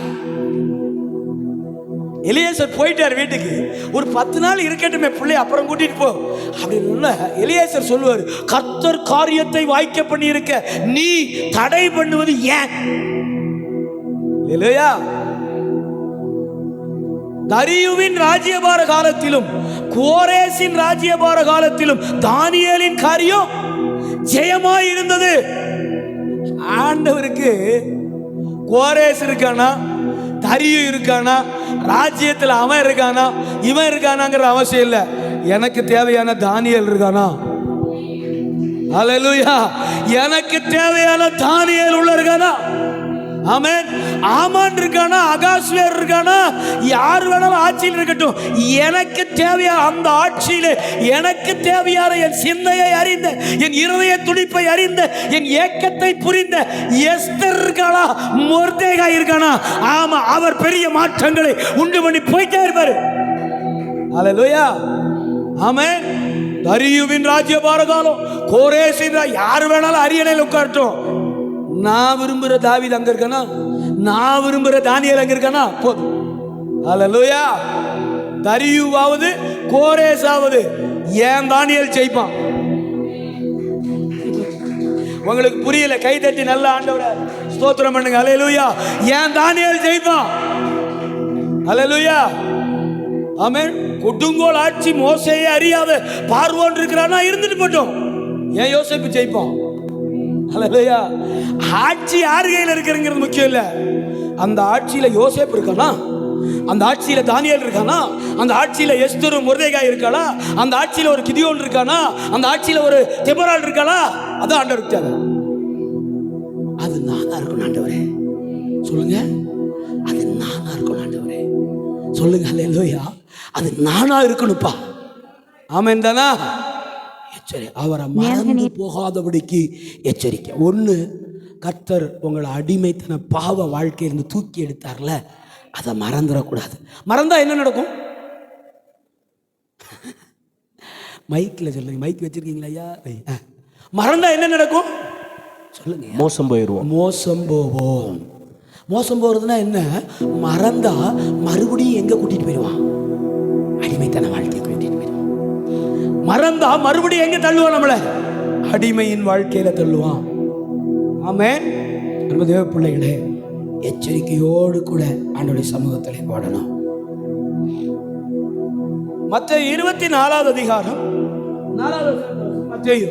S1: எலியேசர் போயிட்டார் வீட்டுக்கு. ஒரு 10 நாள் இருக்கட்டுமே, பிள்ளை அப்புறம் கூட்டிட்டு போ அப்படின்னு எலியேசர் சொல்லுவார். கர்த்தர் காரியத்தை வாய்க்க பண்ணி இருக்க நீ தடை பண்ணுவது ஏன்? இல்லையா? தரியுவின் ராஜ்யபார காலத்திலும் கோரேசின் ராஜ்யபார காலத்திலும் தானியேலின் காரியம் ஜெயமாய் இருந்தது. ஆண்டவருக்கு கோரேஸ் இருக்கானா, தரியு இருக்கானா, ராஜ்யத்தில் அவன் இருக்கானா, இவன் இருக்கானாங்கிற அவசியம் இல்லை. எனக்கு தேவையான தானியேல் இருக்கானா? அல்லேலூயா. எனக்கு தேவையான தானியேல் உள்ள இருக்கானா? ஆமென். ஆமான் இருக்கானா, அகாஸ்வேர் இருக்கானா, யார் வேணாலும் ஆட்சியில் இருக்கட்டும். எனக்கு தேவையான அந்த ஆட்சியில எனக்கு தேவையான என் சிந்தையை அறிந்த, என் இருதய துடிப்பை அறிந்த, என் ஏக்கத்தை புரிந்த எஸ்தர் இருக்கானா, மொர்தேகாய் இருக்கானா? ஆமா, அவர் பெரிய மாற்றங்களை உண்டு பண்ணி போயிட்டே இருப்பாரு. அல்லேலூயா. ஆமென். தரியுவின் ராஜ்யபார காலம், கோரேசின் யார் வேணாலும் அரியணையில் உட்காரட்டும். நான் விரும்புகிற தாவீது அங்க இருக்கானா, நான் விரும்புகிற தானியேல் அங்க இருக்கானா? போதும். அல்லேலூயா. தரியுவாவது கோரேசாவது ஏன் தானியேல் ஜெயிப்பான்? உங்களுக்கு புரியல? கை தட்டி நல்ல ஆண்டவரே ஸ்தோத்திரம் பண்ணுங்க. அல்லேலூயா. ஏன் தானியேல் ஜெயிப்பான்? அல்லேலூயா. ஆமென். கொடுங்கோல் ஆட்சி மோசேயே அறியாத பார்வோன் இருக்கிறானா, இருந்துட்டு போட்டோம். ஏன் யோசேப்பு ஜெயிப்பான்? அல்லேலூயா. ஆட்சி யார் கையில் இருக்குங்கிறது முக்கியம் இல்ல. அந்த ஆட்சியில யோசேப்பு இருக்கானா, அந்த ஆட்சியில தானியேல் இருக்கானா, அந்த ஆட்சியில எஸ்தர் மொர்தெகாய் இருக்காளா, அந்த ஆட்சியில ஒரு கிதியோன் இருக்கானா, அந்த ஆட்சியில ஒரு தெபொராள் இருக்காளா, அதான் ஆண்டவருக்கு தேவை. அது நானா இருக்கணும் ஆண்டவரே, சொல்லுங்க. அது நானா இருக்கணும் ஆண்டவரே, சொல்லுங்க. அல்லேலூயா. அது நானா இருக்கணும்ப்பா. ஆமென் தானா? அவரை மறந்து போகாதபடிக்கு எச்சரிக்கை. ஒன்று, கர்த்தர் உங்களை அடிமைத்தன பாவ வாழ்க்கையிலிருந்து தூக்கி எடுத்தார்ல, அதை மறந்துடக்கூடாது. மறந்தா என்ன நடக்கும்? மைக்கில் சொல்லுங்க. மைக் வச்சிருக்கீங்களா ஐயா? மறந்தா என்ன நடக்கும் சொல்லுங்க.
S2: மோசம் போயிடுவோம்.
S1: மோசம் போவோம். மோசம் போறதுன்னா என்ன? மறந்தா மறுபடியும் எங்க கூட்டிட்டு போயிடுவான்? அடிமைத்தன வாழ்க்கை கூட்டிட்டு போயிடுவான். மறந்தா மறுபடியும் எங்க தள்ளுவான்? நம்மள அடிமையின் வாழ்க்கையில தள்ளுவான். ஆமென். நம்ம தேவ பிள்ளைகளே, எச்சரிக்கையோடு கூட ஆண்டவருடைய சமூகத்தில் ஓடணும். மத்தேயு 24வது அதிகாரம் 4வது மத்தேயு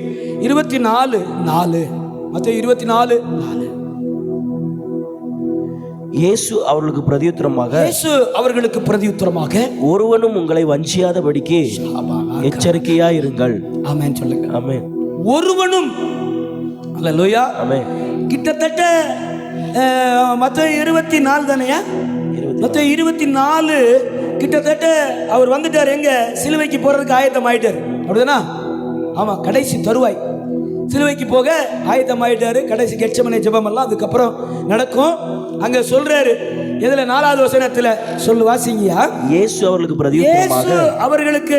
S1: 24:4. மத்தேயு 24:4.
S2: இயேசு அவர்களுக்கு பிரதியுத்தரமாக, ஒருவனும் உங்களை வஞ்சியாதபடிக்கு எச்சரிக்கையா இருங்கள்.
S1: ஆமென் சொல்லுங்க.
S2: ஆமென்.
S1: ஒருவனும். அல்லேலூயா.
S2: ஆமென்.
S1: கிட்டத்தட்ட மத்தேயு 24 தானையா? மத்தேயு 24 கிட்டத்தட்ட அவர் வந்துட்டார். எங்க? சிலுவைக்கு போறதுக்கு ஆயத்தம் ஆயிட்டார். அப்படிதானா? ஆமா, கடைசி தருவாய். சிலுவைக்கு போக ஆயத்தம் ஆயிட்டாரு. கடைசி கெட்செமனே ஜெபம் எல்லாம் அதுக்கப்புறம் நடக்கும். அங்க சொல்றாரு, எதுல? 4வது வசனத்துல சொல்லு, வாசிங்கயா.
S2: இயேசு அவர்களுக்கு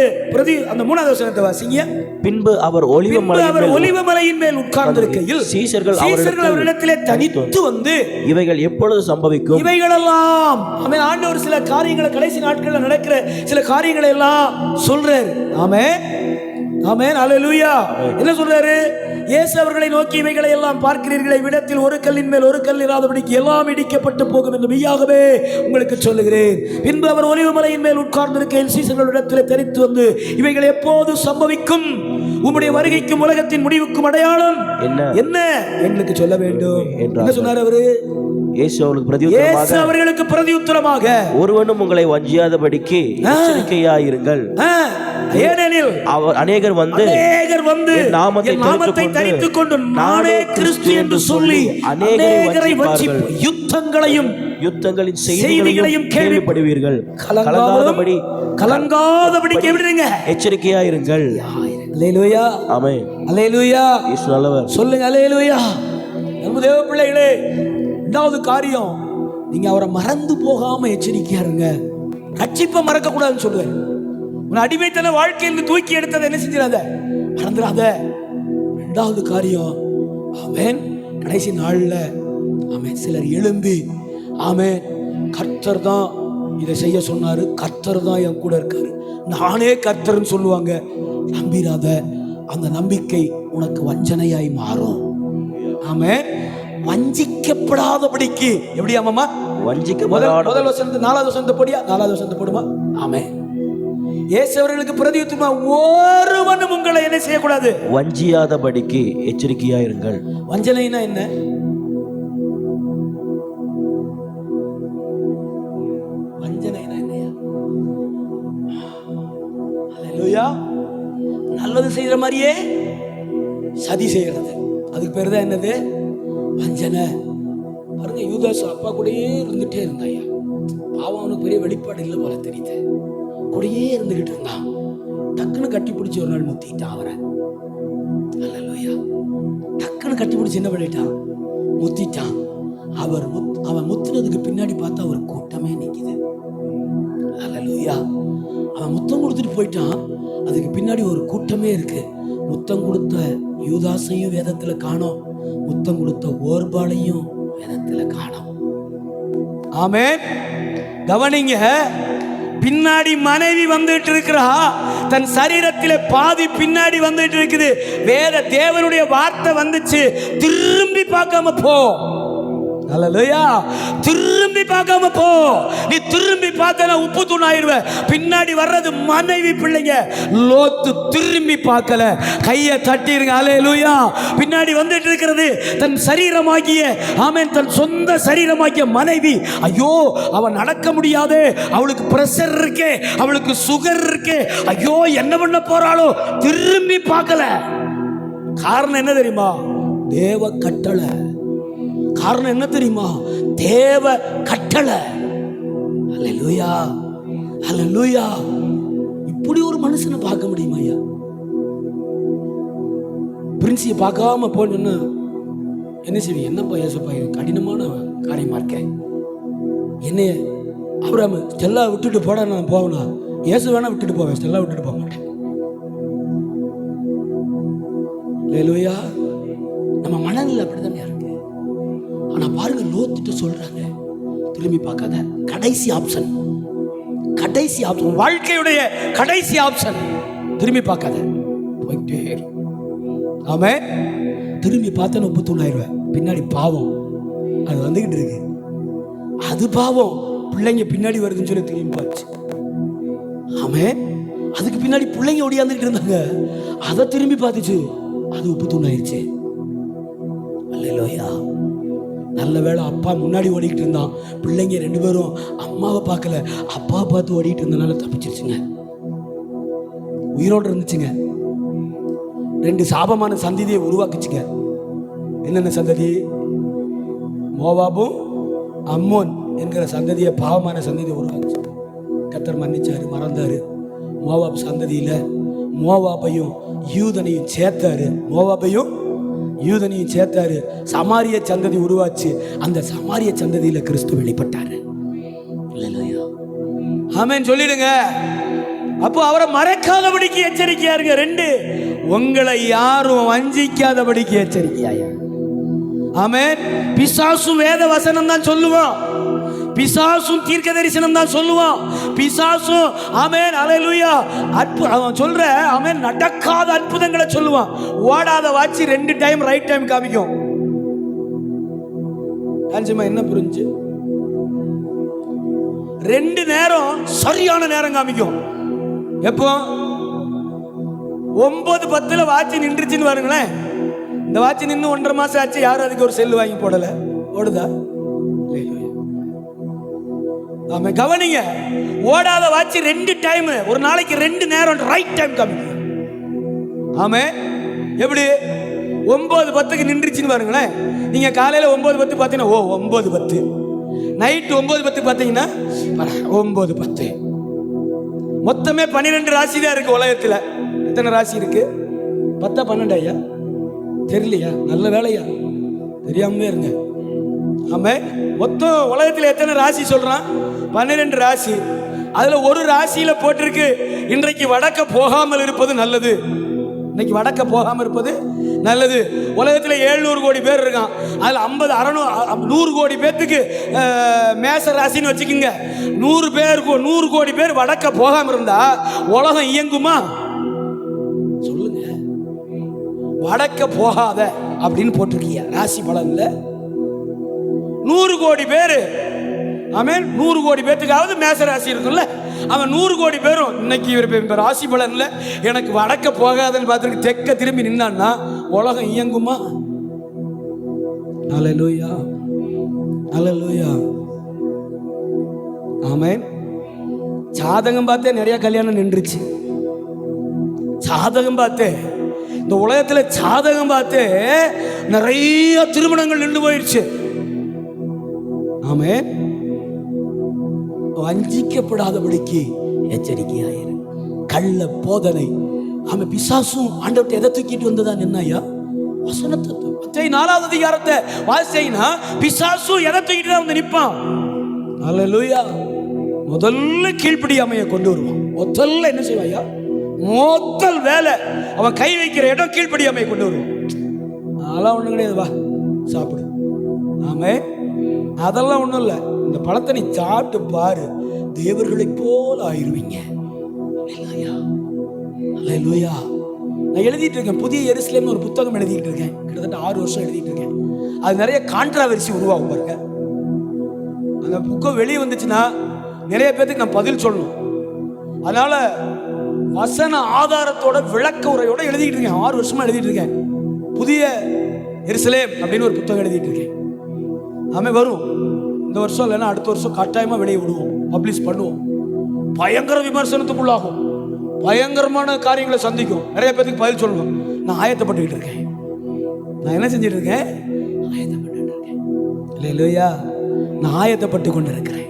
S1: அந்த 3வது வசனத்தை வாசிங்க.
S2: பின்பு அவர் ஒலிவ மலையின் மேல்
S1: உட்கார்ந்திருக்கையில் சீஷர்கள் அவரிடத்திலே தனித்து வந்து,
S2: இவைகள் எப்பொழுது சம்பவிக்கும்?
S1: இவைகளெல்லாம் ஆண்டவர் சில காரியங்களை, கடைசி நாட்களில் நடக்கிற சில காரியங்களை எல்லாம் சொல்றாரு. ஆமென். ஆமென். அல்லேலூயா. என்ன சொல்றாரு? இயேசு அவர்களை நோக்கி, இவைகளை எல்லாம் பார்க்கிறீர்களே, இவ்விடத்தில் ஒரு கல்லின் மேல் ஒரு கல் இராதபடிக்கு எல்லாம் இடிக்கப்பட்டு போகும் என்று மெய்யாகவே உங்களுக்கு சொல்லுகிறேன். பின்பு அவர் ஒலிவமலையின் மேல் உட்கார்ந்திருக்கையில் சீசர்களிடத்தில் தெரித்து வந்து, இவைகள் எப்போது சம்பவிக்கும்? உம்முடைய வருகைக்கும் உலகத்தின் முடிவுக்கும் அடையாளம் என்ன எங்களுக்கு சொல்ல வேண்டும். என்ன சொன்னார் அவரு?
S2: இயேசு அவர்களுக்கு
S1: பிரதியுத்தரமாக,
S2: ஒருவனும் உங்களை வஞ்சியாதபடிக்கு எச்சரிக்கையாயிருங்கள்.
S1: ஏனெனில்
S2: அநேகர் வந்து
S1: நாமத்தை தரித்துக் கொண்டு நானே கிறிஸ்து என்று சொல்லி அநேகரை வஞ்சிப்பு யுத்தங்களின் செய்திகளையும் கேள்விப்படுவீர்கள். கலங்காதபடி கேளுங்க,
S2: எச்சரிக்கையாயிருங்கள்.
S1: அல்லேலூயா.
S2: ஆமென்.
S1: அல்லேலூயா.
S2: இயேசு நல்லவர்.
S1: சொல்லுங்க அல்லேலூயா. நம்ம தேவ பிள்ளைகளே, இரண்டாவது காரியம், நீங்க அவரை மறந்து போகாம எச்சரிக்கையா இருங்க. ரட்சிப்பை மறக்க கூடாதுன்னு சொல்லுவார். உன் அடிமைத்தன வாழ்க்கையிலிருந்து தூக்கி எடுத்ததை என்ன செஞ்சிடாத, மறந்துடாத. இரண்டாவது காரியம், ஆமென், கடைசி நாள்ல ஆமென் சிலர் எழும்பி, ஆமென், கர்த்தர் தான் இதை செய்ய சொன்னாரு, கர்த்தர் தான் என் கூட இருக்காரு, நானே கர்த்தர்னு சொல்லுவாங்க. நம்பிராத. அந்த நம்பிக்கை உனக்கு வஞ்சனையாய் மாறும். ஆமென். வஞ்சிக்கப்படாதபடிக்கு. எப்படி ஆமாமா? முதல் வசனத்தை 4வது வசனத்தை போடியா? 4வது வசனத்தை போடுமா? ஆமென். இயேசு அவர்களுக்கு பிரதியுத்தரமா, ஒருவனும் உங்களை என்ன செய்யக்கூடாது?
S2: வஞ்சியாதபடிக்கு எச்சரிக்கையாயிருங்கள்.
S1: வஞ்சனைனா என்ன? வஞ்சனைனா என்னையா? அல்லேலூயா. நல்லது செய்யற மாதிரியே சதி செய்யறது, அதுக்கு பேர் தான் என்னது? வஞ்சனை. பாருங்க, யூதாஸ் அப்பா கூடயே இருந்துட்டே இருந்தாயா. பாவம் அவனுக்கு பெரிய வெளிப்பாடு இல்லை போல தெரியுது. கூடயே இருந்துகிட்டு இருந்தான். டக்குன்னு கட்டி பிடிச்சி ஒரு நாள் முத்திட்டான் அவரை. அல்லேலூயா. டக்குன்னு கட்டி பிடிச்சி என்ன பண்ணிட்டான்? முத்திட்டான். அவன் முத்துனதுக்கு பின்னாடி பார்த்தா ஒரு கூட்டமே நிக்குது. அல்லேலூயா. அவன் முத்தம் கொடுத்துட்டு போயிட்டான், அதுக்கு பின்னாடி ஒரு கூட்டமே இருக்கு. முத்தம் கொடுத்த யூதாசையும் வேதத்துல காணோம், முத்தம் கொடுத்த ஓர்பாலையும் வேதத்துல காணோம். ஆமென். கவனிங்க, பின்னாடி மனைவி வந்துட்டு இருக்கிறா, தன் சரீரத்திலே பாதி பின்னாடி வந்துட்டு இருக்குது. வேத தேவனுடைய வார்த்தை வந்துச்சு, திரும்பி பார்க்காம போ. அல்லேலூயா. திரும்பி பார்க்காம போ. நீ திரும்பி பார்த்தனா உப்பு தூண் ஆயிருவ. பின்னாடி வர்றது மனைவி பிள்ளைங்க. லோத்து திரும்பி பார்க்கல. கையை தட்டிருங்க. அல்லேலூயா. பின்னாடி வந்துட்டு இருக்கிறது தன் சரீரமாகிய, ஆமென், தன் சொந்த சரீரமாகிய மனைவி. ஐயோ, அவன் நடக்க முடியாது, அவளுக்கு பிரஷர் இருக்கு, அவளுக்கு சுகர் இருக்கு, ஐயோ என்ன பண்ண போறாளோ. திரும்பி பார்க்கல. காரணம் என்ன தெரியுமா? தேவ கட்டளை. காரணம் என்ன தெரியுமா? தேவ கட்டளை. அல்லேலூயா, அல்லேலூயா. இப்படி ஒரு மனுஷனை பார்க்க முடியுமா ஐயா? பிரின்சியை பார்க்காம போன்னு என்ன செய்வீங்க? என்னப்பா ஏசப்பா, கடினமான காரியமா இருக்கேன், என்ன அப்புறம் ஸ்டெல்லா விட்டுட்டு போட நான் போவேனா? இயேசு வேணா விட்டுட்டு போவேன், ஸ்டெல்லா விட்டுட்டு போக மாட்டேன். அல்லேலூயா. நம்ம மனநிலை அப்படித்தானே இருக்கு. ஆனா பாருங்க, லோத்துட்டு சொல்றாங்க திரும்பி பார்க்காத. கடைசி ஆப்ஷன், கடைசி ஆப்ஷன், வாழ்க்கையுடைய கடைசி ஆப்ஷன். திரும்பி பார்க்காத, போயிட்டே இரு. ஆமே. திரும்பி பார்த்தா 39 பின்னாடி பாவம் அது வந்துகிட்டு இருக்கு. அது பாவம், பிள்ளைங்க பின்னாடி வருதுன்னு சொல்லி திரும்பி பார்த்து. ஆமே. அதுக்கு பின்னாடி பிள்ளைங்க ஓடியாந்துக்கிட்டு இருந்தாங்க, அதை திரும்பி பார்த்துச்சு, அது 39 அல்லேலூயா. நல்ல வேளை அப்பா முன்னாடி ஓடிக்கிட்டு இருந்தான், பிள்ளைங்க 2 பேரும் அம்மாவை பார்க்கல, அப்பா பார்த்து ஓடிட்டு இருந்தனால தப்பிச்சிருச்சுங்க, உயிரோடு இருந்துச்சுங்க. 2 சாபமான சந்ததியை உருவாக்குச்சுங்க. என்னென்ன சந்ததி? மோவாபும் அம்மோன் என்கிற சந்ததியை, பாவமான சந்ததியை உருவாக்குச்சு. கர்த்தர் மன்னிச்சாரு, மறந்தாரு. மோவாப் சந்ததியில மோவாபையும் யூதனையும் சேர்த்தாரு. மோவாபையும் யூதனையும் சேர்த்தாரு. சமாரிய சந்ததி உருவாச்சு. அந்த சமாரிய சந்ததியில கிறிஸ்து வெளிப்பட்டாரு. ஆமென் சொல்லிடுங்க. அப்போ அவரை மறைக்காதபடிக்கு எச்சரிக்கையா இருங்க. 2, உங்களை யாரும் வஞ்சிக்காதபடிக்கு எச்சரிக்கையா. ஆமென். பிசாசும் வேத வசனம் தான் சொல்லுவான், பிசாசும் தீர்க்க தரிசனம் தான் சொல்லுவான், பிசாசும் ஆமென் அல்லேலூயா அவன் சொல்ற ஆமென் நடக்காத அற்புதங்களை சொல்லுவான். ஓடாத வாட்சி 2 டைம் ரைட் டைம் காமிக்கும். என்ன புரிஞ்சு? 2 நேரம் சரியான நேரம் காமிக்கும். எப்போ? 9:10 வாட்சி நின்றுச்சுன்னு பாருங்களேன். இந்த வாட்சி நின்று 1.5 மாசம் ஆச்சு, யாரும் அதுக்கு ஒரு செல்லு வாங்கி போடல. ஓடுதா? ஆமா, கவனிங்க. ஓடாத வாட்சி 2 டைம், ஒரு நாளைக்கு 2 நேரம் ரைட் டைம் காமிக்கும். ஆமே. எப்படி? 9:10 நின்றுச்சுன்னு பாருங்களேன். நீங்க காலையில 9:10 பார்த்தீங்கன்னா, ஓ 9:10. நைட்டு 9:10 பார்த்தீங்கன்னா 9:10. மொத்தமே 12 ராசி தான் இருக்கு உலகத்தில். எத்தனை ராசி இருக்கு? 10 12 ஐயா? தெரியலையா? நல்ல வேலையா? தெரியாமலே இருங்க. ஆமா, மொத்தம் உலகத்தில் எத்தனை ராசி சொல்றான்? 12 ராசி. அதுல ஒரு ராசியில போட்டிருக்கு, இன்றைக்கு வடக்க போகாமல் இருப்பது நல்லது. இன்னைக்கு வடக்க போகாமல் இருப்பது நல்லது. உலகத்தில் 700 கோடி பேர் இருக்கான். அதில் 50 600 100 கோடி பேர்த்துக்கு மேச ராசின்னு வச்சுக்கோங்க. 100 கோடி பேர் வடக்க போகாமல் இருந்தா உலகம் இயங்குமா? சொல்லுங்க. வடக்க போகாத அப்படின்னு போட்டிருக்கீங்க ராசி பலன்ல. 100 கோடி பேர், ஆமென், 100 கோடி பேர்த்துக்காவது மேச ராசி இருக்குல்ல. அவன் 100 கோடி பேரும் இன்னைக்கு இவர் ராசி பலன்ல எனக்கு வடக்க போகாதன்னு பார்த்துட்டு தெற்க திரும்பி நின்னான்னா உலகம் இயங்குமா? அல்லேலூயா, அல்லேலூயா. ஆமென். சாதகம் பார்த்தே நிறைய கல்யாணம் நின்றுச்சு. சாதகம் பார்த்தே, இந்த உலகத்துல சாதகம் பார்த்தே நிறைய திருமணங்கள் நின்று போயிடுச்சு. ஆமென். வஞ்சிக்கப்படாதபடிக்கு எச்சரிக்கையாயிரு. கள்ள போதனை. ஆமா, பிசாசும் ஆண்டவர்ட்ட எதை தூக்கிட்டு வந்ததா நின்னாயா? வசனத்தை. 4வது அதிகாரத்தை வாசிச்சீங்கன்னா பிசாசும் எதை தூக்கிட்டு தான் வந்து நிற்பான். அல்லேலூயா. முதல்ல கீழ்ப்படியாமையை கொண்டு வருவான். முதல்ல என்ன செய்வாயா? முதல் வேலை அவன் கை வைக்கிற இடம் கீழ்ப்படியாமையை கொண்டு வருவான். அதெல்லாம் ஒண்ணும் கிடையாது, வா சாப்பிடு. ஆமே, அதெல்லாம் ஒண்ணும் இல்லை. இந்த பழத்தை நீ சாப்பிட்டு பாரு, தேவர்களை போல ஆயிருவீங்க. அல்லேலூயா. நான் எழுதிட்டு இருக்கேன், புதிய எருசலேம்னு ஒரு புத்தகம் எழுதிட்டு இருக்கேன். கிட்டத்தட்ட 6 வருஷம் எழுதிட்டு இருக்கேன். அது நிறைய கான்ட்ராவர்சி உருவாகும் பாருங்க. அந்த புக்கை வெளியே வந்துச்சுன்னா நிறைய பேருக்கு நான் பதில் சொல்லணும். அதனால வசன ஆதாரத்தோட விளக்க உரையோட எழுதிட்டு இருக்கேன். 6 வருஷமா எழுதிட்டு இருக்கேன். புதிய எருசலேம் அப்படின்னு ஒரு புத்தகம் எழுதிட்டு இருக்கேன். ஆமே, வரும் இந்த வருஷம் இல்லைன்னா அடுத்த வருஷம் கட்டாயமா வெளியே விடுவோம், பப்ளிஷ் பண்ணுவோம். பயங்கர விமர்சனத்துக்குள்ளாகும், பயங்கரமான காரியங்களை சந்திக்கும், நிறைய பேருக்கு பதில் சொல்லணும். நான் ஆயத்தப்பட்டுக்கிட்டு இருக்கேன். நான் என்ன செஞ்சுட்டு இருக்கேன்? ஆயத்தப்பட்டு இருக்கேன். அல்லேலூயா. நான் ஆயத்தப்பட்டு கொண்டு இருக்கிறேன்.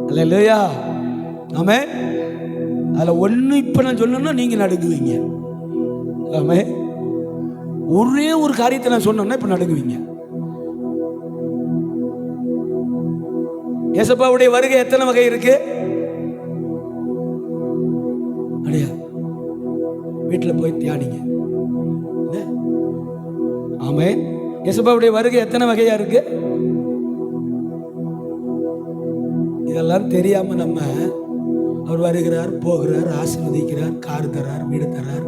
S1: அல்லேலூயா. ஆமே. அதில் ஒன்று இப்போ நான் சொன்னேன்னா நீங்கள் நடுங்குவீங்க. ஆமே. ஒரே ஒரு காரியத்தை நான் சொன்னேன்னா இப்போ நடுங்குவீங்க. ஏசப்பாவுடைய வருகை எத்தனை வகை இருக்கு? அடையா வீட்டில் போய் தியானிங்க. ஆமே. ஏசப்பாவுடைய வருகை எத்தனை வகையா இருக்கு? இதெல்லாம் தெரியாம நம்ம அவர் வருகிறார், போகிறார், ஆசீர்வதிக்கிறார், கார் தர்றார், வீடு தர்றார்,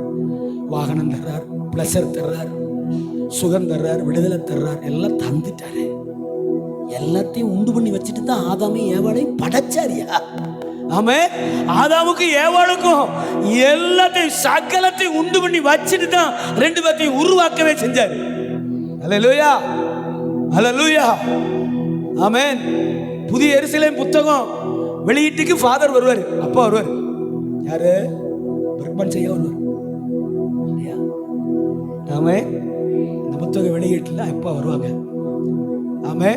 S1: வாகனம் தர்றார், பிளஸர் தர்றார், சுகம் தர்றார், விடுதலை தர்றார், எல்லாம் தந்துட்டாரு. எல்லாத்தையும் உண்டு பண்ணி வச்சுட்டு தான் ஆதாமையும் ஏவாளையும் படைச்சாரியா? ஆமே. ஆதாமுக்கு ஏவாளுக்கும் எல்லாத்தையும் சகலத்தையும் உண்டு பண்ணி வச்சுட்டு தான் 2 பேர்த்தையும் உருவாக்கவே செஞ்சாரு. அல்லேலூயா, அல்லேலூயா, ஆமென். புதிய எருசலேம் புத்தகம் வெளியீட்டுக்கு ஃபாதர் வருவார், அப்பா வருவார். யாரு? பிரக்மன் செய்ய வருவார். ஆமே. இந்த புத்தக வெளியீட்டில் அப்பா வருவாங்க. ஆமே.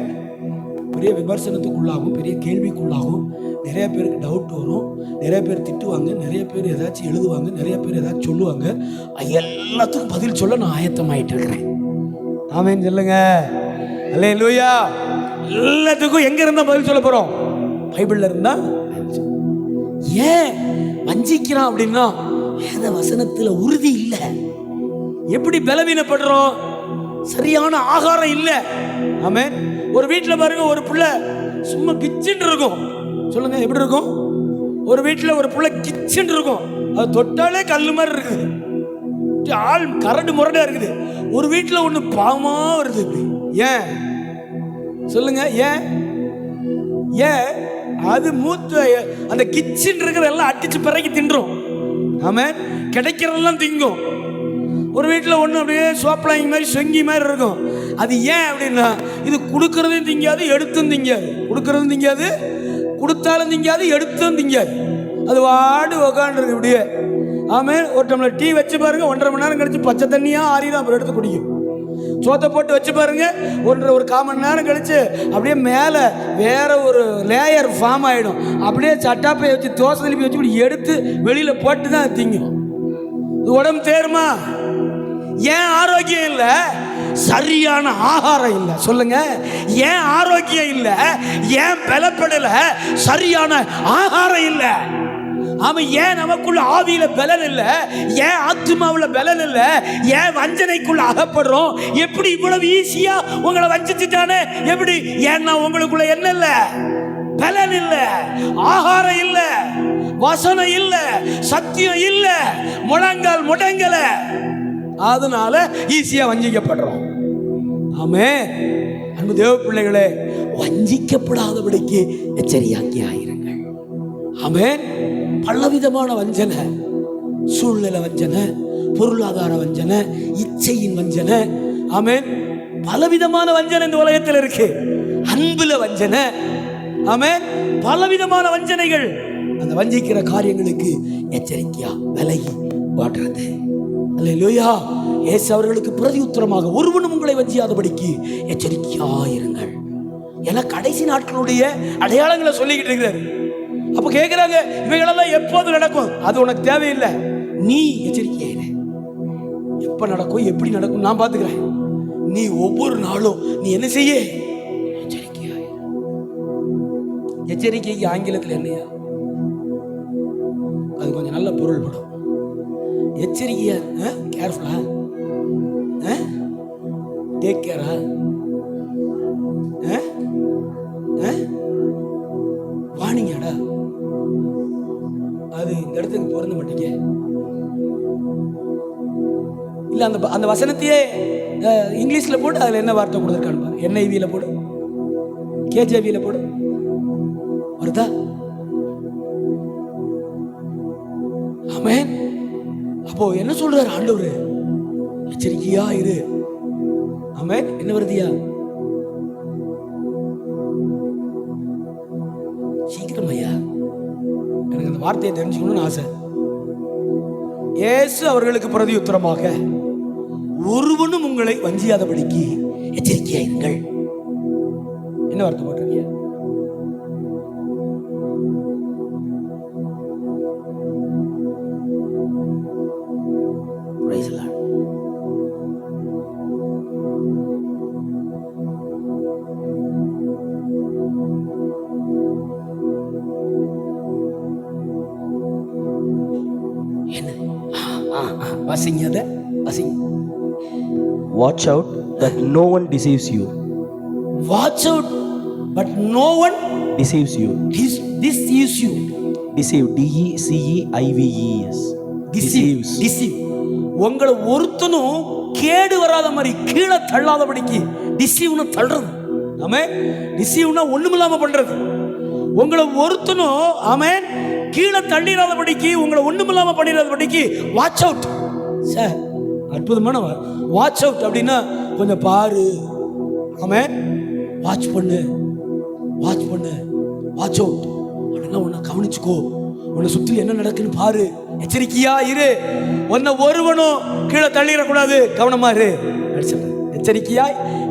S1: பெரிய விமர்சனத்துக்குள்ளாகும், பெரிய கேள்விக்குள்ளாகும். நிறைய பேருக்கு டவுட் வரும், நிறைய பேர் திட்டுவாங்க, நிறைய பேர் ஏதாச்சும் எழுதுவாங்க, நிறைய பேர் ஏதாச்சும் சொல்லுவாங்க. எல்லாத்துக்கும் பதில் சொல்ல நான் ஆயத்தமாயிட்டு இருக்கிறேன். ஆமென் சொல்லுங்க. அல்லேலூயா. எல்லாத்துக்கும் எங்க இருந்தா பதில் சொல்ல போறோம்? பைபிள்ல இருந்தா. ஏன் வஞ்சிக்கிறான் அப்படின்னா வேத வசனத்துல உறுதி இல்லை. எப்படி பலவீனப்படுறோம்? சரியான ஆகாரம் இல்லை. ஆமென். ஒரு வீட்டுல பாருங்க, ஒரு பிள்ளை சும்மா கிச்சன் இருக்கும். சொல்லுங்க, எப்படி இருக்கும்? ஒரு வீட்டுல ஒரு பிள்ளை கிச்சன் இருக்கும், அது தொட்டாலே கல்லு மாதிரி இருக்குது, ஆள் கரண்டு முரடா இருக்குது. ஒரு வீட்டுல ஒண்ணு பாவமா வருது. ஏன் சொல்லுங்க? ஏன்? ஏன்? அது மூத்த அந்த கிச்சன் இருக்கிற எல்லாம் அடிச்சு பிறகு தின்றும். ஆமென். கிடைக்கிறதெல்லாம் திங்கும். ஒரு வீட்டில் ஒன்று அப்படியே சோப்லாங்கி மாதிரி சொங்கி மாதிரி இருக்கும். அது ஏன் அப்படின்னா இது கொடுக்கறதும் திங்காது, எடுத்தும் திங்காது. கொடுக்கறதும் திங்காது, கொடுத்தாலும் திங்காது, எடுத்தும் திங்காது. அது வாடு உக்காண்டிருக்கு இப்படியே. ஆமென். ஒரு டம்ளர் டீ வச்சு பாருங்க, 1.5 மணி நேரம் கழிச்சு பச்சை தண்ணியா ஆறிதான் அப்புறம் எடுத்து குடிக்கும். சோத்தை போட்டு வச்சு பாருங்க, 1.25 மணி நேரம் கழிச்சு அப்படியே மேலே வேற ஒரு லேயர் ஃபார்ம் ஆகிடும். அப்படியே சட்டாப்பையை வச்சு தோசை திருப்பி வச்சு இப்படி எடுத்து வெளியில போட்டு தான் திங்கும். உடம்பு தேருமா? ஏன் ஆரோக்கியம் இல்லை? சரியான ஆகாரம் இல்லை. சொல்லுங்க, ஏன் ஆரோக்கியம் இல்லை? ஏன் பலப்படல? சரியான ஆகாரம் இல்லை. ஆமா. ஏன் நமக்குள்ள ஆவியில பலன் இல்ல? ஏன் ஆத்மாவுல பலன் இல்ல? ஏன் வஞ்சனைக்குள்ள அகப்படுறோம்? எப்படி இவ்வளவு ஈஸியா உங்களை வஞ்சிச்சுட்டானே? எப்படி? ஏன்னா உங்களுக்குள்ள என்ன இல்ல? பலன் இல்ல, ஆகாரம் இல்ல, வசனம் இல்ல, சத்தியம் இல்ல, முழங்கால் முடங்கல. அதனால ஈஸியா வஞ்சிக்கப்படுறோம். ஆமே. அன்பு தேவ பிள்ளைகளே, வஞ்சிக்கப்படாதபடிக்கு எச்சரிக்கையா இருங்கள். ஆமென். பலவிதமான வஞ்சனை, சூழ்நிலை வஞ்சனை, பொருளாதார வஞ்சனை, இச்சையின் வஞ்சனை. ஆமென். பலவிதமான வஞ்சனை இந்த உலகத்தில் இருக்கு. அன்புல வஞ்சனை. ஆமென். பலவிதமான வஞ்சனைகள். அந்த வஞ்சிக்கிற காரியங்களுக்கு எச்சரிக்கையா விலகி வாடுறது. அல்லேலூயா. இயேசு அவர்களுக்கு பிரதி உத்தரமாக ஒருவனும் உங்களை வஞ்சியாதபடிக்கு எச்சரிக்கையா இருங்கள். ஏன்னா கடைசி நாட்களுடைய அடையாளங்களை சொல்லிக்கிட்டு இருக்கிறாரு. அப்ப கேட்கிறாங்க, இவைகளெல்லாம் எப்போது நடக்கும்? அது உனக்கு தேவையில்லை, நீ எச்சரிக்கையா. எப்ப நடக்கும், எப்படி நடக்கும் நான் பாத்துக்கிறேன். நீ ஒவ்வொரு நாளும் நீ என்ன செய்ய? எச்சரிக்கையா. எச்சரிக்கைக்கு ஆங்கிலத்தில் என்னையா? அது கொஞ்சம் நல்ல பொருள் படும். எச்சரிக்கையா, கேர்ஃபுல்லா, டேக் கேரா, வாணிங்கடா. அது இந்த இடத்துக்கு பொருந்த மாட்டீங்க இல்லை அந்த அந்த வசனத்தையே இங்கிலீஷில் போட்டு அதில் என்ன வார்த்தை கொடுத்துருக்கான்னு பாரு. NIV போடு, KJV போடு, வருதா? ஆமென். அப்போ என்ன சொல்றாரு ஆண்டவர்? எச்சரிக்கையா இரு. ஆமென். என்ன வருதியா? சீக்கிரம் ஐயா, எனக்கு அந்த வார்த்தையை தெரிஞ்சுக்கணும்னு ஆசை. இயேசு அவர்களுக்கு பிரதியுத்தரமாக, ஒருவனும் உங்களை வஞ்சியாதபடிக்கு எச்சரிக்கையாயிருங்கள். என்ன வார்த்தை போட்டிருக்கீங்க? Praise the Lord. வாசிங்க, அதை வாசிங்க.
S2: Watch out that no one deceives you.
S1: Watch out, but no one
S2: Deceives you.
S1: deceives you.
S2: Deceive. DECEIVES.
S1: Deceives. Deceive. உங்களை ஒருத்தனும் கேடு வராத மாதிரி கீழே தள்ளாதபடிக்கு டிசீவ்னு தள்ளுறது. ஆமென். டிசீவ்னா ஒண்ணுமில்லாம பண்றது. உங்களை ஒருத்தனும் ஆமென் கீழே தள்ளிடாதபடிக்கு, உங்களை ஒண்ணுமில்லாம பண்ணிடாதபடிக்கு வாட்ச் அவுட். சார் அற்புதமான வாட்ச் அவுட் அப்படின்னா கொஞ்சம் பாரு. ஆமென். வாட்ச் பண்ணு, வாட்ச் பண்ணு, வாட்ச் அவுட் அப்படின்னா உன்னை கவனிச்சுக்கோ, உன்னை சுற்றி என்ன நடக்குன்னு பாரு, எச்சரிக்கையா இரு, உன்னை ஒருவனும் கீழே தள்ளிடக்கூடாது, கவனமா இரு, எச்சரிக்கையா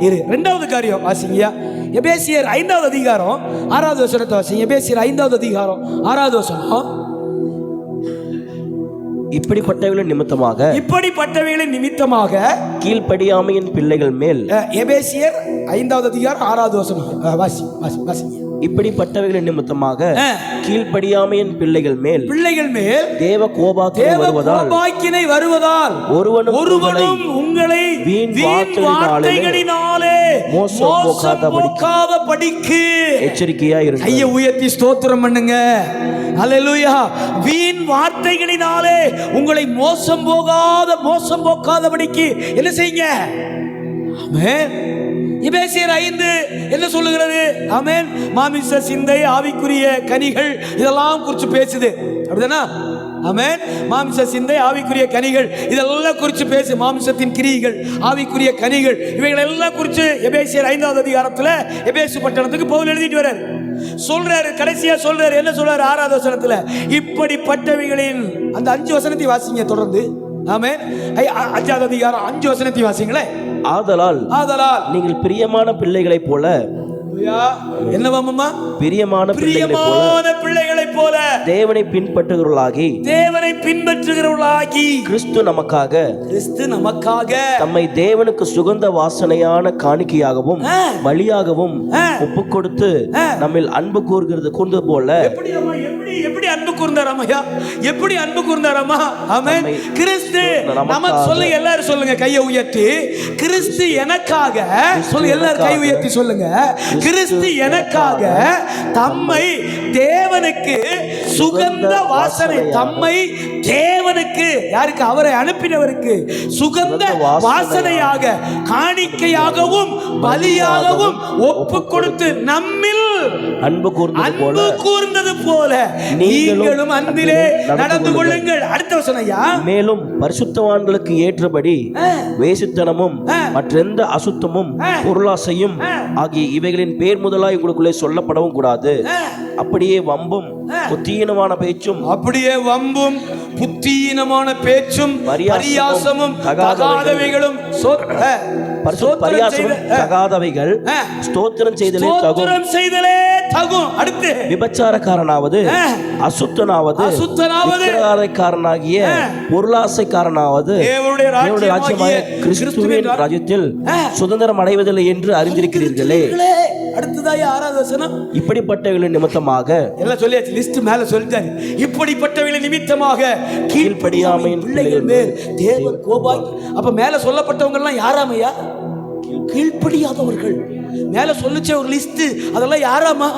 S1: இரு. ரெண்டாவது காரியம் வாசிங்கயா, எபேசியர் 5வது அதிகாரம் 6வது வசனத்தை வாசிங்க. எபேசியர் 5வது அதிகாரம் 6வது வசனம்.
S2: இப்படிப்பட்டவர்களின் நிமித்தமாக கீழ்ப்படியாமையின் பிள்ளைகள் மேல்.
S1: எபேசியர் 5வது அதிகாரம் 6வது வசனம் வாசிங்க.
S2: இப்படிப்பட்டவைகளின் நிமித்தமாக கீழ்ப்படியாமையின் பிள்ளைகள் மேல் தேவ கோபாக்கினை வருவதால் ஒருவனும் உங்களை வீண் வார்த்தைகளினாலே மோசம்போக்காதபடிக்கு எச்சரிக்கையா இருங்கள். கையை உயர்த்தி ஸ்தோத்திரம் பண்ணுங்க. அல்லேலூயா. வீண் வார்த்தைகளினாலே உங்களை மோசம் போக்காதபடிக்கு என்ன செய்யுங்க? ஆமென். எபேசியர் 5 என்ன சொல்லுகிறது? ஆமென். மாமிச சிந்தை, ஆவிக்குரிய கனிகள், இதெல்லாம் குறித்து பேசுது. அப்படிதானா? ஆமென். மாமிச சிந்தை, ஆவிக்குரிய கனிகள், இதெல்லாம் குறித்து பேசு. மாமிசத்தின் கிரியைகள், ஆவிக்குரிய கனிகள், இவைகள் எல்லாம் குறித்து எபேசியர் 5வது அதிகாரத்தில் எபேசு பட்டணத்துக்கு பவுல் எழுதிட்டு வர்றாரு. சொல்றாரு, கடைசியா சொல்றாரு. என்ன சொல்றாரு? 6வது வசனத்துல, இப்படிப்பட்டவைகளின் அந்த 5 வசனத்தை வாசிங்க தொடர்ந்து. ஆமென். 5வது அதிகாரம் 5 வசனத்தை வாசிங்களே. ஆதலால் நீங்கள் பிரியமான பிள்ளைகளைப் போல,
S1: என்னவாமம்மா?
S2: பிரியமான
S1: பிள்ளைகளைப் போல
S2: தேவனை பின்பற்றுகிறவர்களாகி கிறிஸ்து நமக்காக தம்மை தேவனுக்கு சுகந்த வாசனையான காணிக்கையாகவும் பலியாகவும் ஒப்புக் கொடுத்து நம்மில் அன்பு கூர்ந்தது போல.
S1: எப்படி அன்பு கூர்ந்தாராமையா? எப்படி அன்பு கூர்ந்தாராமா? ஆமென். கிறிஸ்து நமக்கு சொல்லுங்க, எல்லாரும் சொல்லுங்க, கையை உயர்த்தி. கிறிஸ்து எனக்காக சொல்லுங்க, எல்லாரும் கை உயர்த்தி சொல்லுங்க. கிறிஸ்து எனக்காக தம்மை தேவனுக்கு சுகந்த வாசனை, தம்மை தேவனுக்கு, யாருக்கு? அவரை அனுப்பினவருக்கு சுகந்த வாசனையாக, காணிக்கையாகவும் பலியாகவும் ஒப்பு கொடுத்து நம்மில் அன்பு கூர்ந்தது போல நீங்களும் அன்பிலே நடந்து கொள்ளுங்கள். அடுத்த வசனம்யா.
S2: மேலும் பரிசுத்தவான்களுக்கு ஏற்றபடி வேசித்தனமும் மற்றெந்த அசுத்தமும் பொருளாசையும் ஆகிய இவைகளின் பேர் முதலாய் உங்களுக்குள்ளே சொல்லப்படவும் கூடாது. அப்படியே வம்பும் புத்தீனமான பேச்சும் பரியாசமும் தகாதவைகள் ஸ்தோத்திரம் செய்தலே தகும். அடுத்து விபச்சாரக்காரனாவது, அசுத்தனாவது, விக்கிரகாரக்காரனாகிய பொருளாசைக்காரனாவது தேவனுடைய ராஜ்யமாகிய கிறிஸ்துவின் ராஜ்யத்தில் சுதந்திரம் அடைவதில்லை என்று அறிந்திருக்கிறீர்களே.
S1: அடுத்ததாய் 6வது வசனம்.
S2: இப்படிப்பட்டவர்களின் நிமித்தமாக,
S1: எல்லாம் சொல்லியாச்சு, லிஸ்ட் மேல சொல்லிட்டாரு. இப்படிப்பட்டவர்களின் நிமித்தமாக கீழ்ப்படியாமையின் பிள்ளைகள் மேல் தேவ கோபாக்கி. அப்ப மேல சொல்லப்பட்டவங்க எல்லாம் யாராமையா? கீழ்ப்படியாதவர்கள். மேல சொல்லுச்சே ஒரு லிஸ்ட், அதெல்லாம் யாராமா?